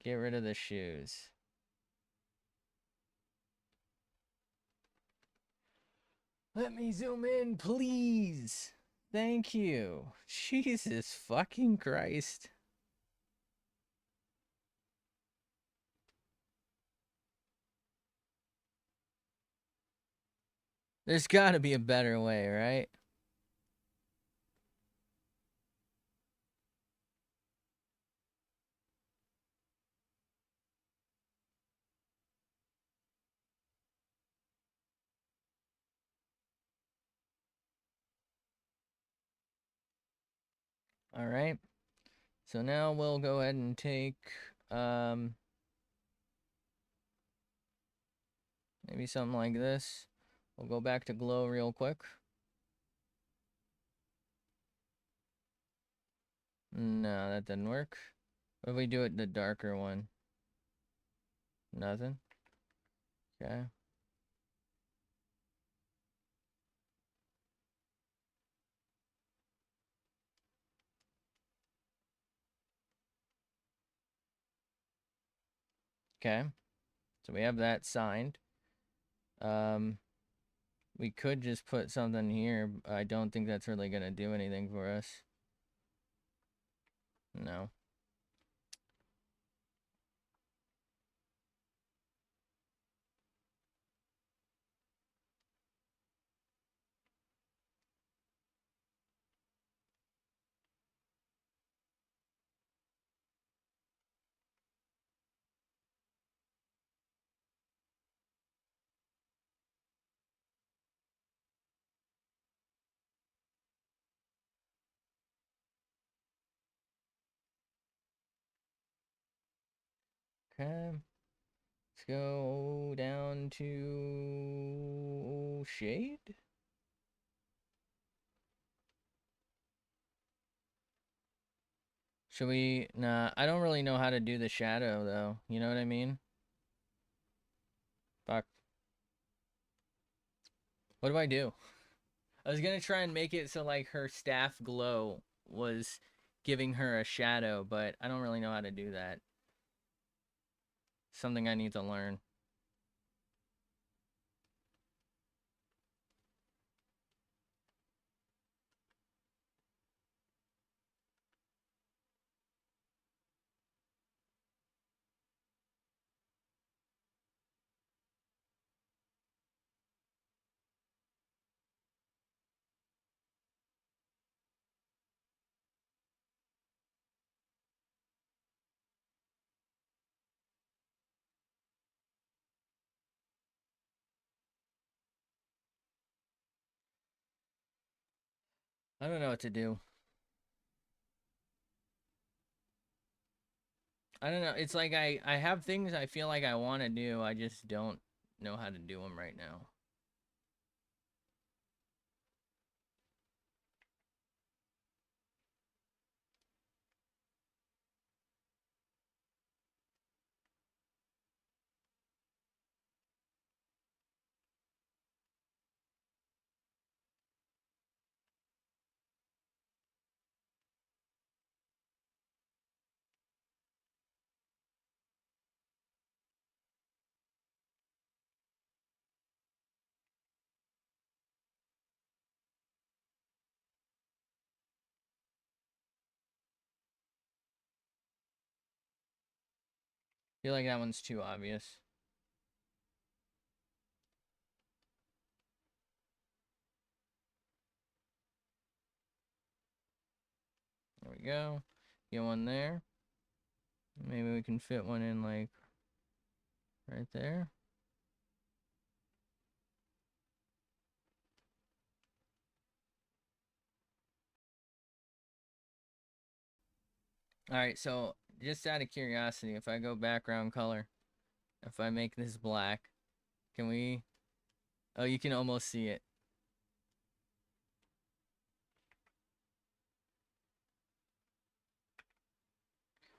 A: get rid of the shoes. Let me zoom in, please. Thank you. Jesus fucking Christ. There's gotta be a better way, right? All right. So now we'll go ahead and take maybe something like this. We'll go back to glow real quick. No, that didn't work. What if we do it the darker one? Nothing. Okay. Okay. So we have that signed. We could just put something here. I don't think that's really gonna do anything for us. No. Okay. Let's go down to shade. Should we? Nah, I don't really know how to do the shadow though. You know what I mean? Fuck. What do I do? I was gonna try and make it so like her staff glow was giving her a shadow, but I don't really know how to do that. Something I need to learn. I don't know what to do. I don't know. It's like I have things I feel like I want to do. I just don't know how to do them right now. feel like that one's too obvious. There we go. Get one there. Maybe we can fit one in like right there. Alright, so just out of curiosity, if I go background color, if I make this black, can we... Oh, you can almost see it.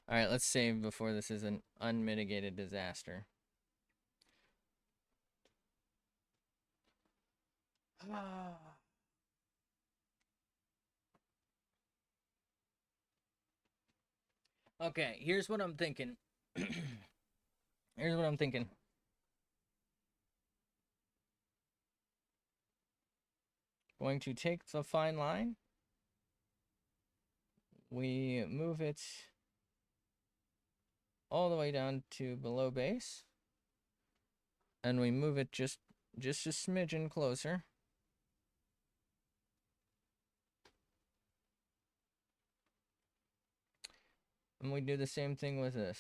A: Alright, let's save before this is an unmitigated disaster. Okay, here's what I'm thinking. Here's what I'm thinking. Going to take the fine line. We move it all the way down to below base. And we move it just a smidgen closer. And we do the same thing with this.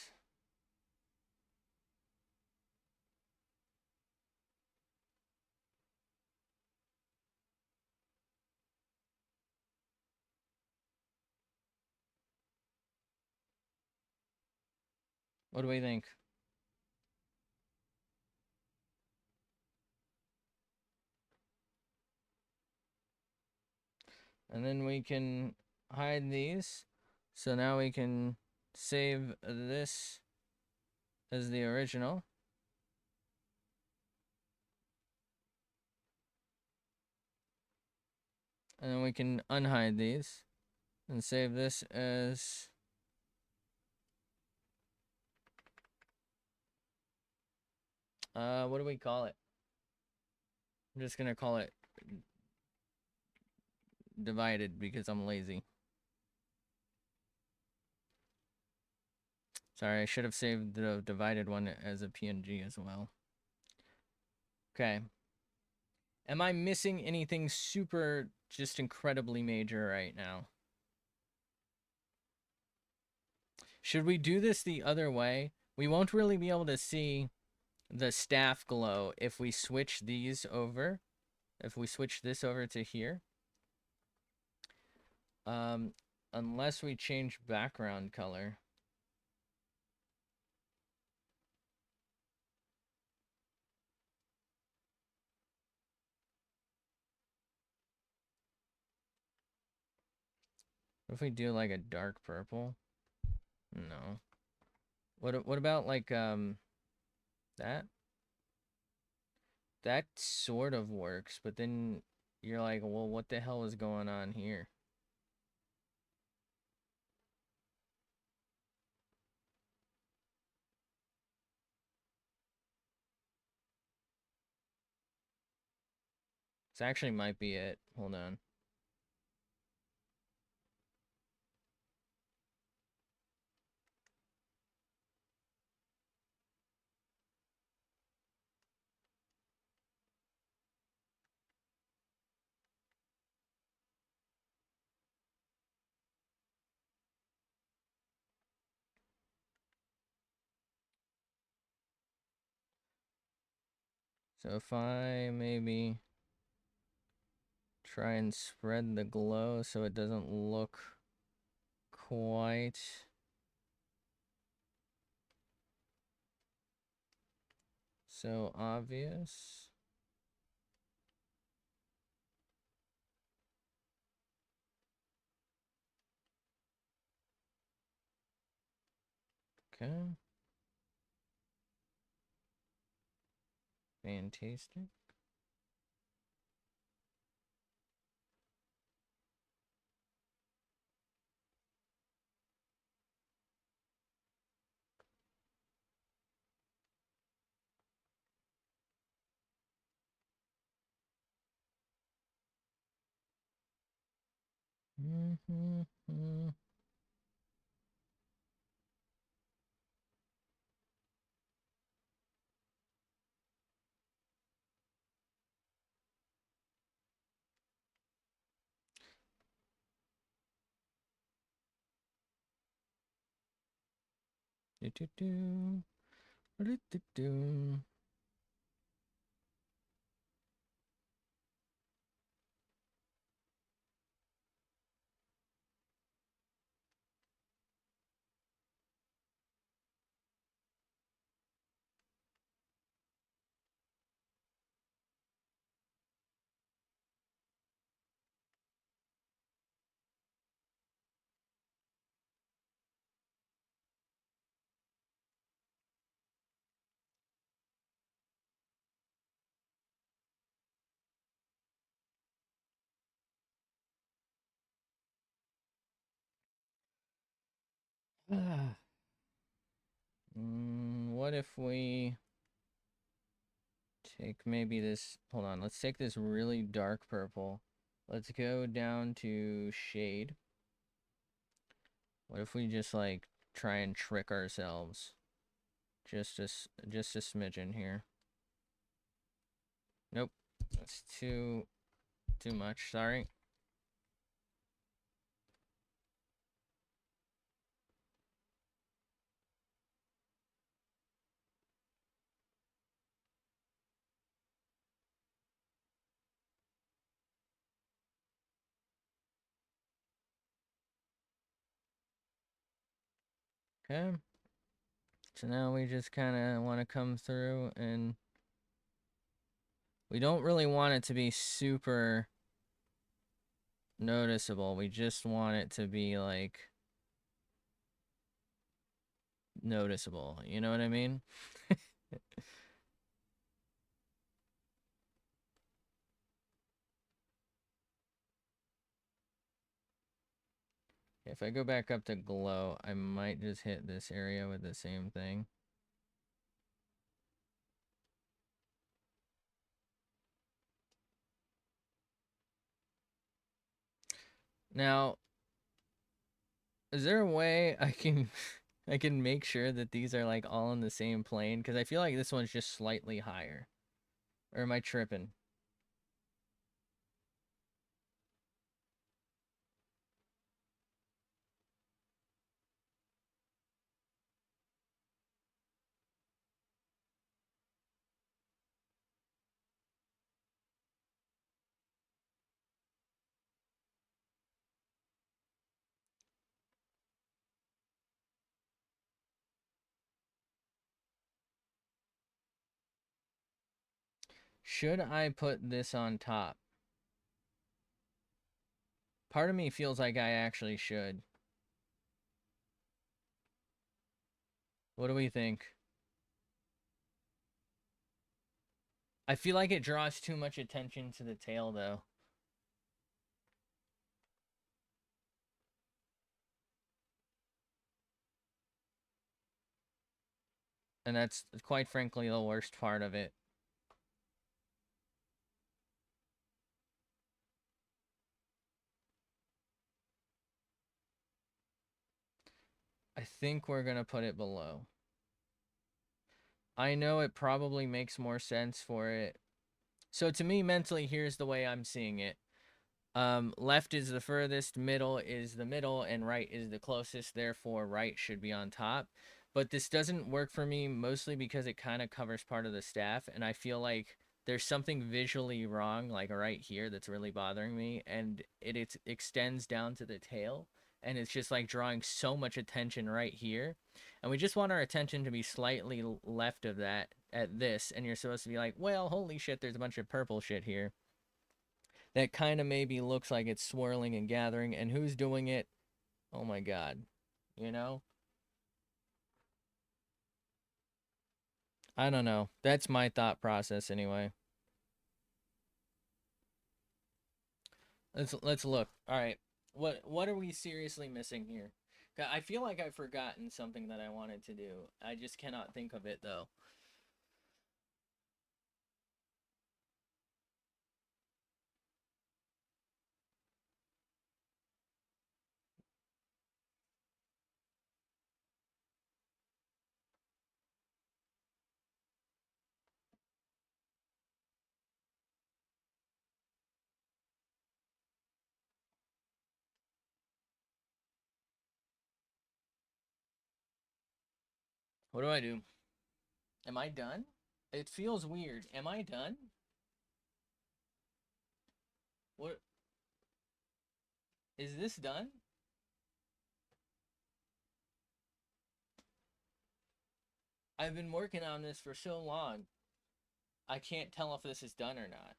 A: What do we think? And then we can hide these. So now we can save this as the original. And then we can unhide these and save this as... what do we call it? I'm just gonna call it divided because I'm lazy. Sorry, I should have saved the divided one as a PNG as well. Okay. Am I missing anything super just incredibly major right now? Should we do this the other way? We won't really be able to see the staff glow if we switch these over. If we switch this over to here. Unless we change background color. What if we do like a dark purple? No. What about like that? That sort of works, but then you're like, well, what the hell is going on here? This actually might be it. Hold on. So if I maybe try and spread the glow so it doesn't look quite so obvious. Okay. Fantastic. Do, do, do. Do, do, do. What if we take maybe this, hold on, let's take this really dark purple. Let's go down to shade. What if we just like try and trick ourselves? Just a smidgen here. Nope. That's too much, sorry. Okay. So now we just kind of want to come through, and we don't really want it to be super noticeable. We just want it to be like noticeable. You know what I mean? If I go back up to glow, I might just hit this area with the same thing. Now, is there a way I can I can make sure that these are like all on the same plane? Because I feel like this one's just slightly higher. Or am I tripping? Should I put this on top? Part of me feels like I actually should. What do we think? I feel like it draws too much attention to the tail, though. And that's, quite frankly, the worst part of it. I think we're going to put it below. I know it probably makes more sense for it. So to me, mentally, here's the way I'm seeing it. Left is the furthest, middle is the middle, and right is the closest. Therefore, right should be on top. But this doesn't work for me mostly because it kind of covers part of the staff, and I feel like there's something visually wrong, like right here, that's really bothering me, and it extends down to the tail, and it's just like drawing so much attention right here. And we just want our attention to be slightly left of that at this, and you're supposed to be like, well, holy shit, there's a bunch of purple shit here that kind of maybe looks like it's swirling and gathering, and who's doing it? Oh my god. You know? I don't know. That's my thought process anyway. Let's look. All right. What are we seriously missing here? I feel like I've forgotten something that I wanted to do. I just cannot think of it though. What do I do? Am I done? It feels weird. Am I done? What is this done? I've been working on this for so long. I can't tell if this is done or not.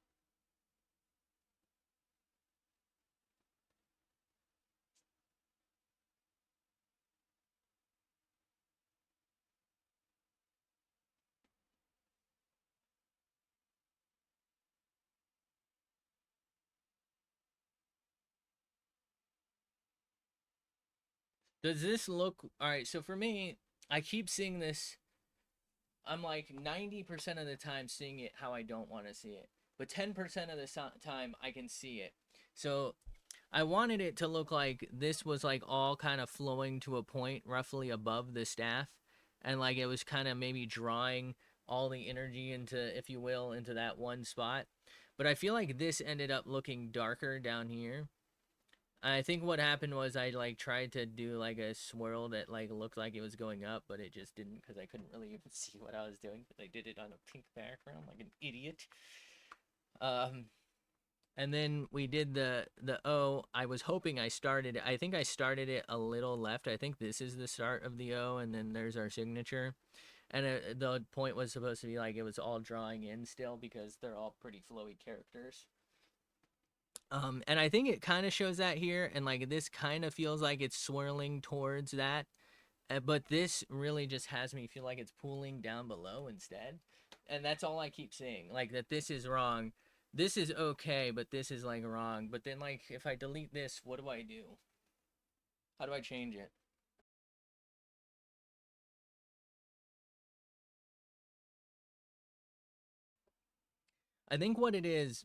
A: Does this look all right? So for me, I keep seeing this. I'm like 90% of the time seeing it how I don't want to see it, but 10% of the time I can see it. So I wanted it to look like this was like all kind of flowing to a point roughly above the staff, and like it was kind of maybe drawing all the energy into, if you will, into that one spot. But I feel like this ended up looking darker down here. I think what happened was I like tried to do like a swirl that like looked like it was going up, but it just didn't because I couldn't really even see what I was doing because I did it on a pink background like an idiot. Um, and then we did the O. I was hoping I started it. I think I started it a little left. I think this is the start of the O, and then there's our signature. And the point was supposed to be like it was all drawing in still because they're all pretty flowy characters. And I think it kind of shows that here, and like this kind of feels like it's swirling towards that, but this really just has me feel like it's pooling down below instead, and that's all I keep saying, like that this is wrong, this is okay, but this is like wrong. But then like if I delete this, what do I do? How do I change it? I think what it is,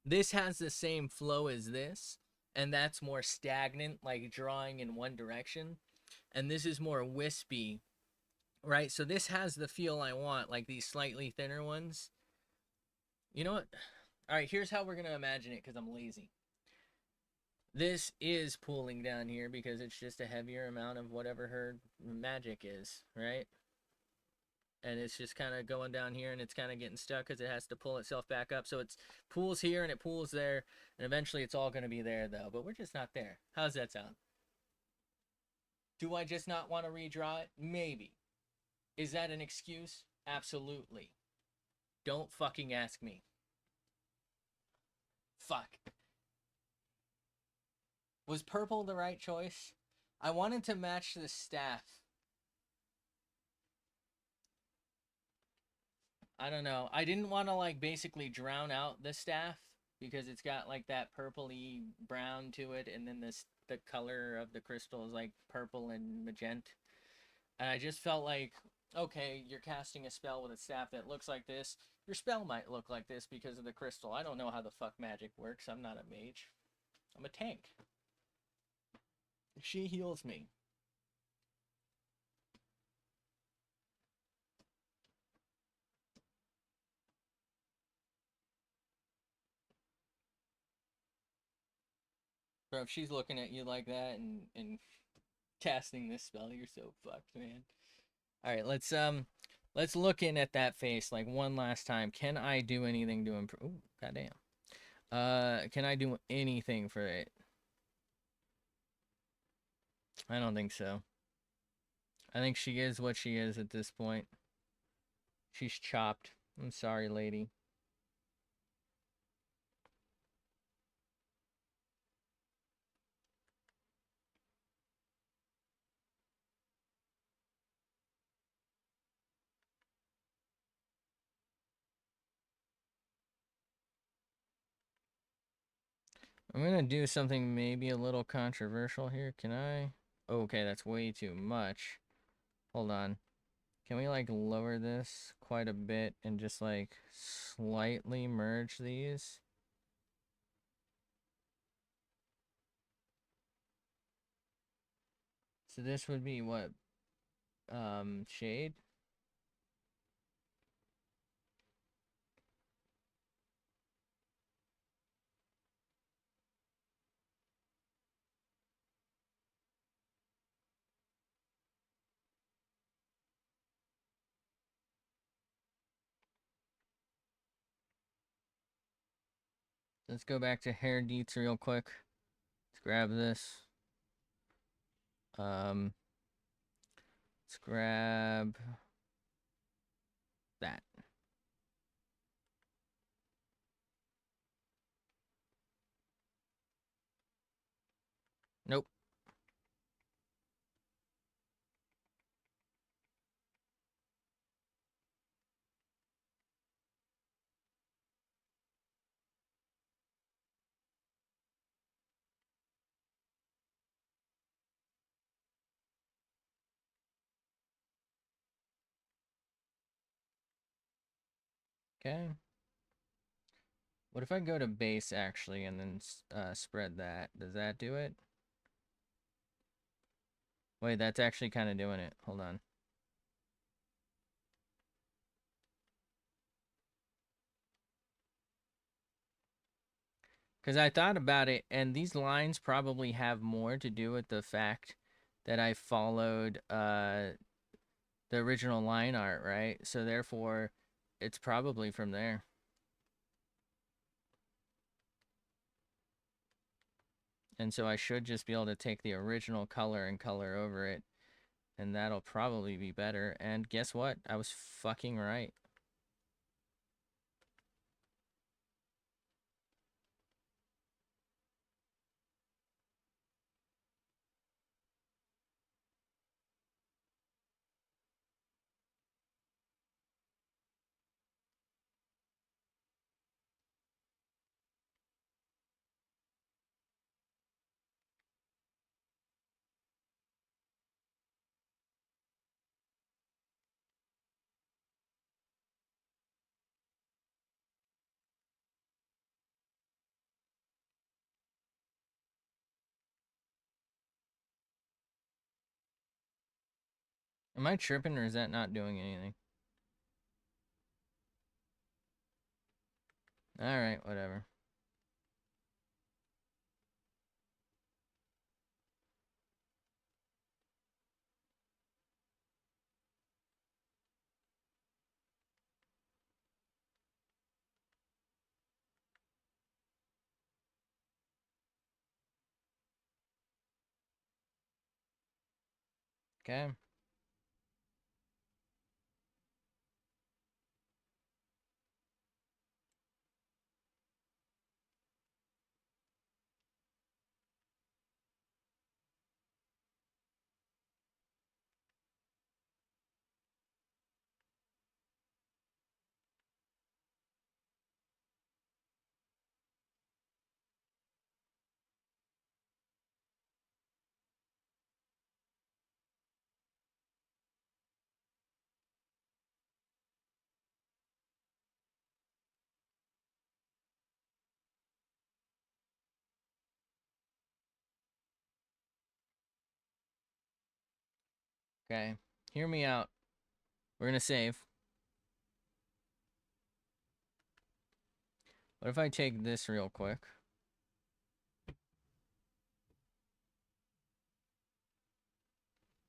A: this has the same flow as this, and that's more stagnant, like drawing in one direction, and this is more wispy. Right, so this has the feel I want, like these slightly thinner ones. You know what? All right, here's how we're going to imagine it because I'm lazy. This is pulling down here because it's just a heavier amount of whatever her magic is, right? And it's just kind of going down here and it's kind of getting stuck because it has to pull itself back up. So it's pools here and it pools there, and eventually it's all going to be there though, but we're just not there. How's that sound? Do I just not want to redraw it? Maybe. Is that an excuse? Absolutely. Don't fucking ask me. Fuck. Was purple the right choice? I wanted to match the staff. I don't know. I didn't want to like basically drown out the staff because it's got like that purpley brown to it, and then the color of the crystal is like purple and magenta. And I just felt like, okay, you're casting a spell with a staff that looks like this. Your spell might look like this because of the crystal. I don't know how the fuck magic works. I'm not a mage. I'm a tank. She heals me. Bro, if she's looking at you like that and casting this spell, you're so fucked, man. All right, let's look in at that face like one last time. Can I do anything to improve? Ooh, goddamn. Can I do anything for it? I don't think so. I think she is what she is at this point. She's chopped. I'm sorry, lady. I'm gonna do something maybe a little controversial here. Can I? Okay, that's way too much. Hold on. Can we like lower this quite a bit and just like slightly merge these? So this would be what? Shade? let's go back to hair deets real quick. Let's grab this. Let's grab that. Nope. Okay. What if I go to base actually and then spread that? Does that do it? Wait, that's actually kind of doing it. Hold on. Because I thought about it, and these lines probably have more to do with the fact that I followed the original line art, right? So therefore, it's probably from there. And so I should just be able to take the original color and color over it, and that'll probably be better. And guess what? I was fucking right. Am I tripping, or is that not doing anything? Alright, whatever. Okay. Okay. Hear me out. We're gonna save. What if I take this real quick?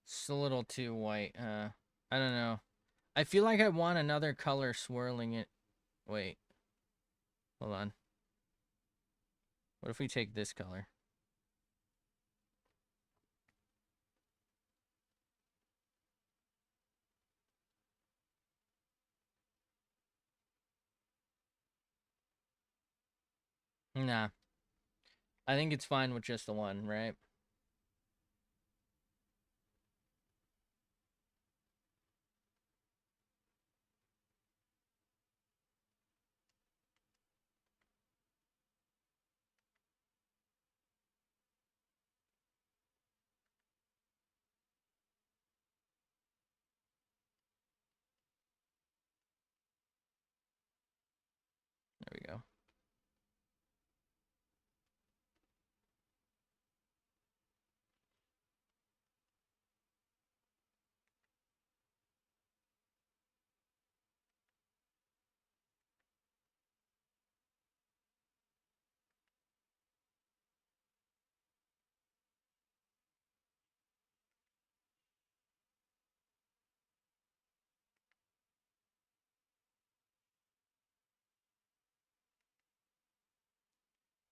A: It's a little too white, I don't know. I feel like I want another color swirling it. Wait. Hold on. What if we take this color? Nah. I think it's fine with just the one, right? There we go.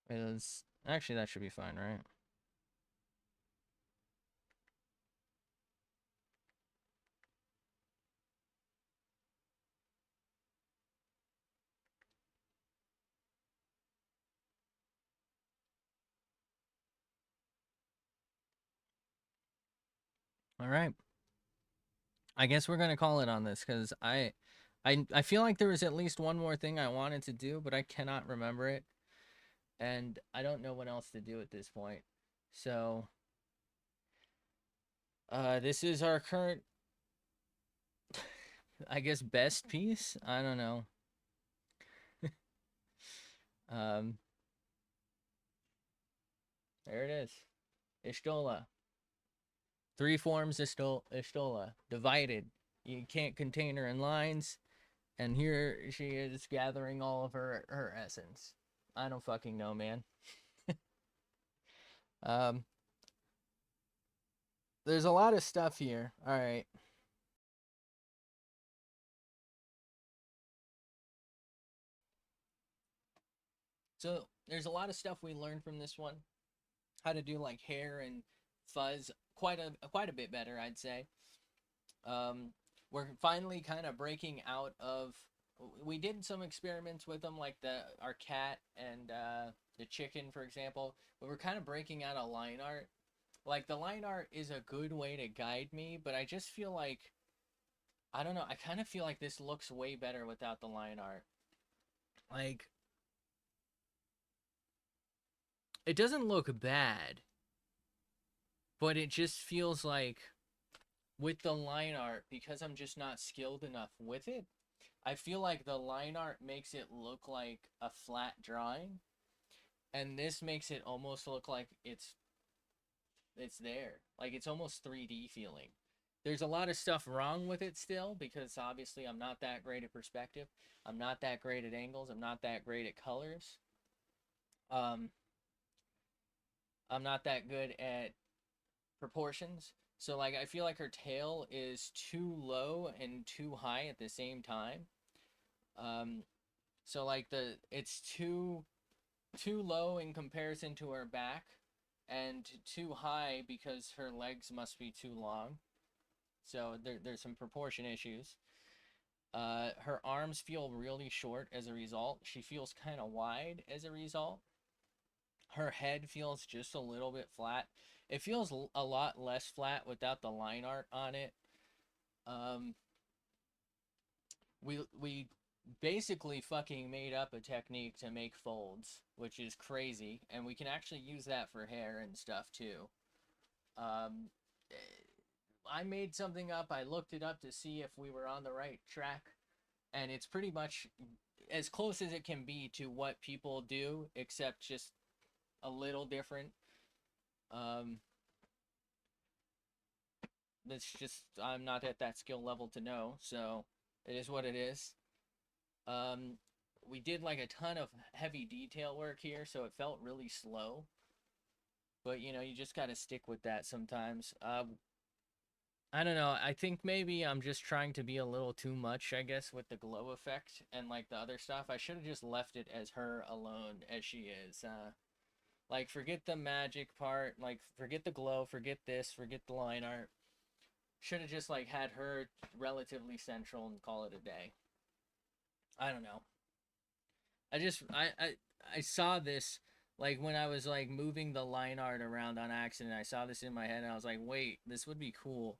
A: is actually that should be fine, right? All right. I guess we're gonna call it on this because I feel like there was at least one more thing I wanted to do, but I cannot remember it, and I don't know what else to do at this point. So, this is our current, I guess, best piece. I don't know. Um, there it is. Ishtola. Three forms Ishtola. Divided. You can't contain her in lines. And here she is gathering all of her essence. I don't fucking know, man. Um, there's a lot of stuff here. All right. So there's a lot of stuff we learned from this one. How to do like hair and fuzz quite a bit better, I'd say. We're finally kind of breaking out of. We did some experiments with them, like our cat and the chicken, for example. But we're kind of breaking out of line art. Like the line art is a good way to guide me, but I just feel like I don't know. I kind of feel like this looks way better without the line art. Like it doesn't look bad, but it just feels like with the line art, because I'm just not skilled enough with it, I feel like the line art makes it look like a flat drawing, and this makes it almost look like it's there. Like it's almost 3D feeling. There's a lot of stuff wrong with it still because obviously I'm not that great at perspective. I'm not that great at angles. I'm not that great at colors. Um, I'm not that good at proportions. So like I feel like her tail is too low and too high at the same time. Um, so like it's too low in comparison to her back and too high because her legs must be too long. So there's some proportion issues. Her arms feel really short as a result. She feels kind of wide as a result. Her head feels just a little bit flat. It feels a lot less flat without the line art on it. Um, we basically fucking made up a technique to make folds, which is crazy, and we can actually use that for hair and stuff too. Um, I made something up. I looked it up to see if we were on the right track, and it's pretty much as close as it can be to what people do, except just a little different. Um, that's just I'm not at that skill level to know, so it is what it is. Um, we did like a ton of heavy detail work here, so it felt really slow. But you know, you just gotta stick with that sometimes. I don't know. I think maybe I'm just trying to be a little too much, I guess, with the glow effect and like the other stuff. I should have just left it as her alone as she is. Like forget the magic part, like forget the glow, forget this, forget the line art. Should have just like had her relatively central and call it a day. I don't know. I just I saw this like when I was like moving the line art around on accident. I saw this in my head and I was like, "Wait, this would be cool."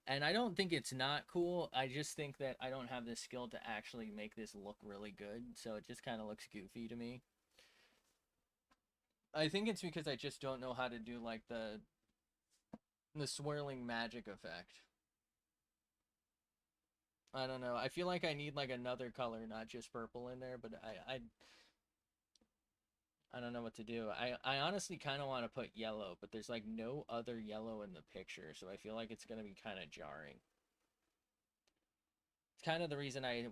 A: And I don't think it's not cool. I just think that I don't have the skill to actually make this look really good, so it just kind of looks goofy to me. I think it's because I just don't know how to do like the swirling magic effect. I don't know. I feel like I need like another color, not just purple in there, but I don't know what to do. I honestly kind of want to put yellow, but there's like no other yellow in the picture, so I feel like it's going to be kind of jarring. It's kind of the reason I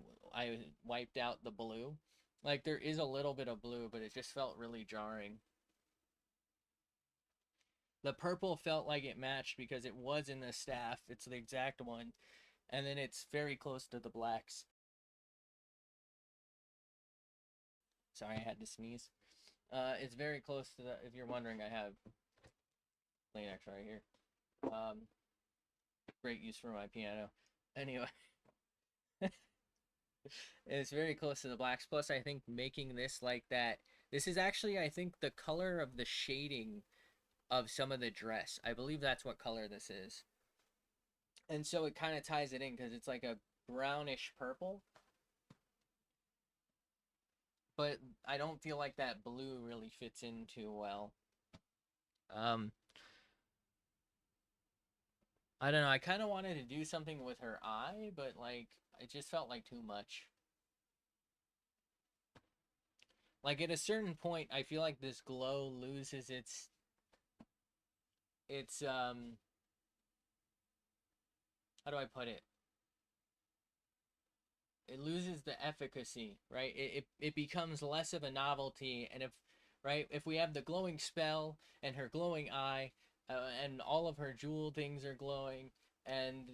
A: wiped out the blue. Like there is a little bit of blue, but it just felt really jarring. The purple felt like it matched because it was in the staff. It's the exact one, and then it's very close to the blacks. Sorry, I had to sneeze. It's very close to the. If you're wondering, I have Kleenex right here. Um, Great use for my piano. Anyway, it's very close to the blacks. Plus, I think making this like that. This is actually, I think, the color of the shading of some of the dress. I believe that's what color this is. And so it kind of ties it in because it's like a brownish purple. But I don't feel like that blue really fits in too well. Um, I don't know. I kind of wanted to do something with her eye, but like it just felt like too much. Like at a certain point, I feel like this glow loses its how do I put it? It loses the efficacy, right? It becomes less of a novelty, and if we have the glowing spell and her glowing eye, and all of her jewel things are glowing, and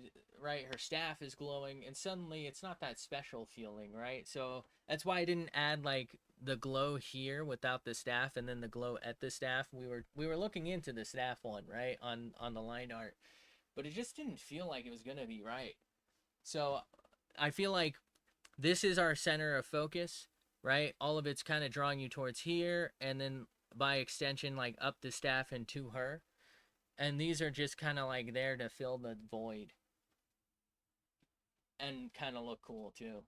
A: right, her staff is glowing, and suddenly it's not that special feeling, right? So that's why I didn't add like the glow here without the staff, and then the glow at the staff. We were looking into the staff one, right, on the line art, but it just didn't feel like it was gonna be right. So I feel like this is our center of focus, right? All of it's kind of drawing you towards here, and then by extension, like up the staff and to her. And these are just kind of like there to fill the void and kind of look cool too,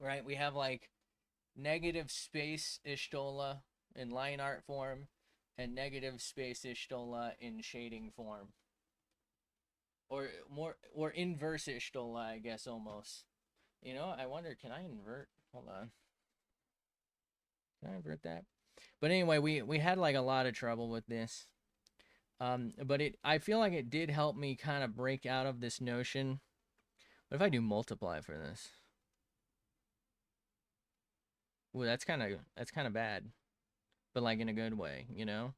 A: right? We have like negative space Ishtola in line art form and negative space Ishtola in shading form. Or inverse Ishtola, I guess, almost. You know, I wonder, can I invert? Hold on. Can I invert that? But anyway, we had like a lot of trouble with this. But I feel like it did help me kind of break out of this notion. What if I do multiply for this? Ooh, that's kind of bad, but like in a good way, you know?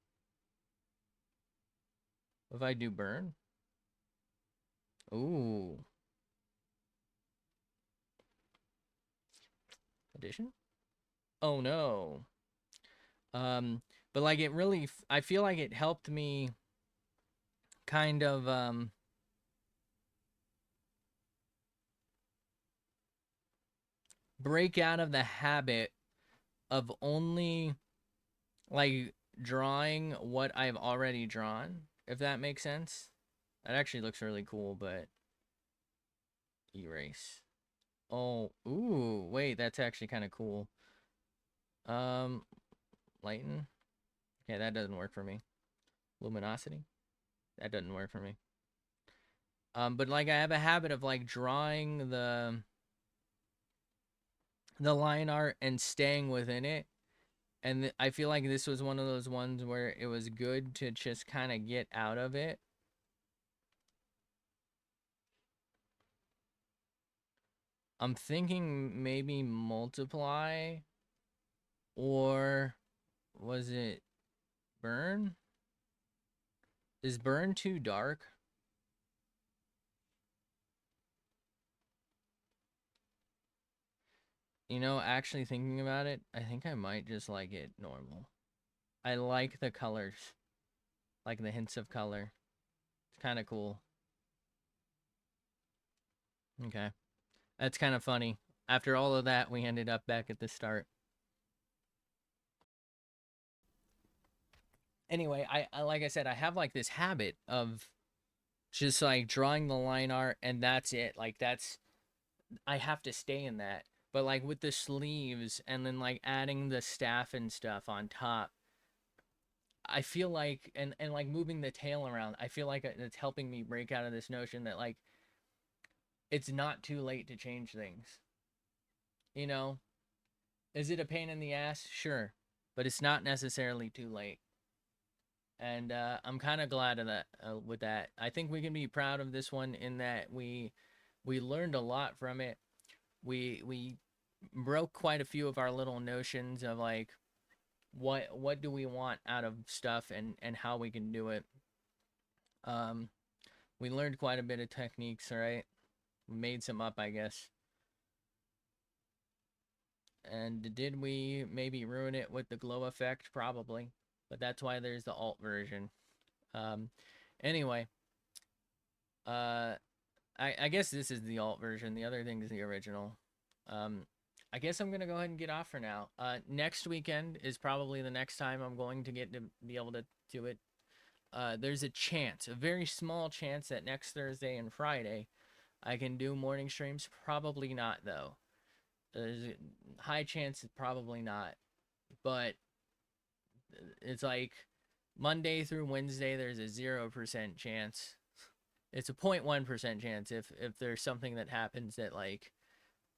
A: If I do burn, ooh, addition? Oh no. Um, but like it really, I feel like it helped me kind of break out of the habit of only like drawing what I've already drawn, if that makes sense. That actually looks really cool, but erase. Oh, ooh, wait, that's actually kind of cool. Um, lighten. Yeah, that doesn't work for me. Luminosity. That doesn't work for me. But like I have a habit of like drawing the line art and staying within it. And I feel like this was one of those ones where it was good to just kind of get out of it. I'm thinking maybe multiply, or was it burn? Is burn too dark? You know, actually thinking about it, I think I might just like it normal. I like the colors, like the hints of color. It's kind of cool. Okay. That's kind of funny. After all of that, we ended up back at the start. Anyway, I like I said, I have like this habit of just like drawing the line art and that's it. Like that's I have to stay in that. But like with the sleeves and then like adding the staff and stuff on top, I feel like and like moving the tail around, I feel like it's helping me break out of this notion that like it's not too late to change things. You know, is it a pain in the ass? Sure, but it's not necessarily too late. And I'm kind of glad of that. With that, I think we can be proud of this one in that we learned a lot from it. We broke quite a few of our little notions of like what do we want out of stuff and how we can do it. Um, we learned quite a bit of techniques, right? We made some up, I guess. And did we maybe ruin it with the glow effect? Probably. But that's why there's the alt version. Um, anyway, uh, I guess this is the alt version. The other thing is the original. Um, I guess I'm gonna go ahead and get off for now. Next weekend is probably the next time I'm going to get to be able to do it. There's a chance, a very small chance, that next Thursday and Friday I can do morning streams. Probably not though. There's a high chance, probably not. But it's like Monday through Wednesday, there's a 0% chance. It's a 0.1% chance if there's something that happens that like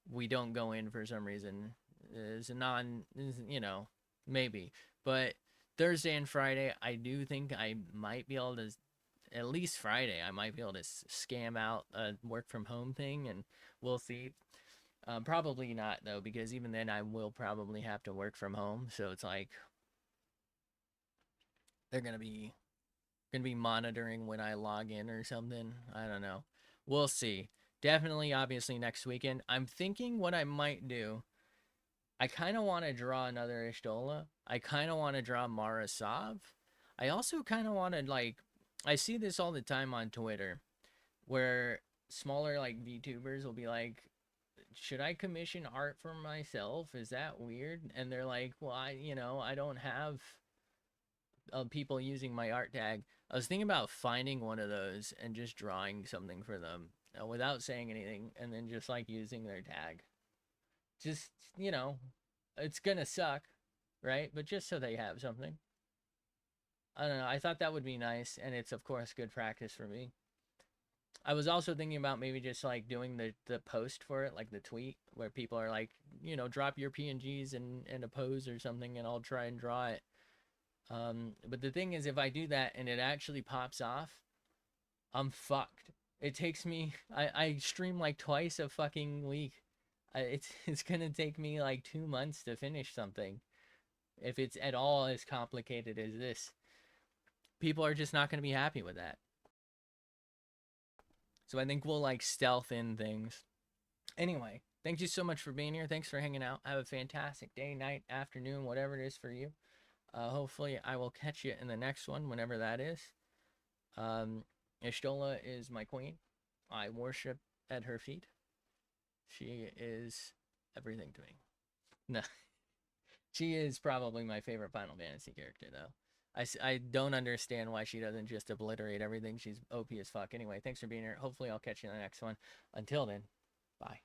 A: we don't go in for some reason. It's a maybe. But Thursday and Friday, I do think I might be able to, at least Friday, I might be able to scam out a work from home thing, and we'll see. Probably not though, because even then I will probably have to work from home. So it's like they're gonna be monitoring when I log in or something. I don't know. We'll see. Definitely, obviously next weekend. I'm thinking what I might do. I kind of want to draw another Ishtola. I kind of want to draw Marasov. I also kind of want to like. I see this all the time on Twitter, where smaller like VTubers will be like, "Should I commission art for myself? Is that weird?" And they're like, "Well, I don't have people using my art tag." I was thinking about finding one of those and just drawing something for them without saying anything, and then just like using their tag. Just, it's gonna suck, right? But just so they have something. I don't know. I thought that would be nice, and it's of course good practice for me. I was also thinking about maybe just like doing the post for it, like the tweet where people are like, drop your PNGs and a pose or something, and I'll try and draw it. But the thing is, if I do that and it actually pops off, I'm fucked. It takes me. I stream like twice a fucking week. It's gonna take me like 2 months to finish something. If it's at all as complicated as this, people are just not gonna be happy with that. So I think we'll like stealth in things. Anyway, thank you so much for being here. Thanks for hanging out. Have a fantastic day, night, afternoon, whatever it is for you. Hopefully, I will catch you in the next one, whenever that is. Ishtola is my queen. I worship at her feet. She is everything to me. No, she is probably my favorite Final Fantasy character, though. I don't understand why she doesn't just obliterate everything. She's OP as fuck. Anyway, thanks for being here. Hopefully, I'll catch you in the next one. Until then, bye.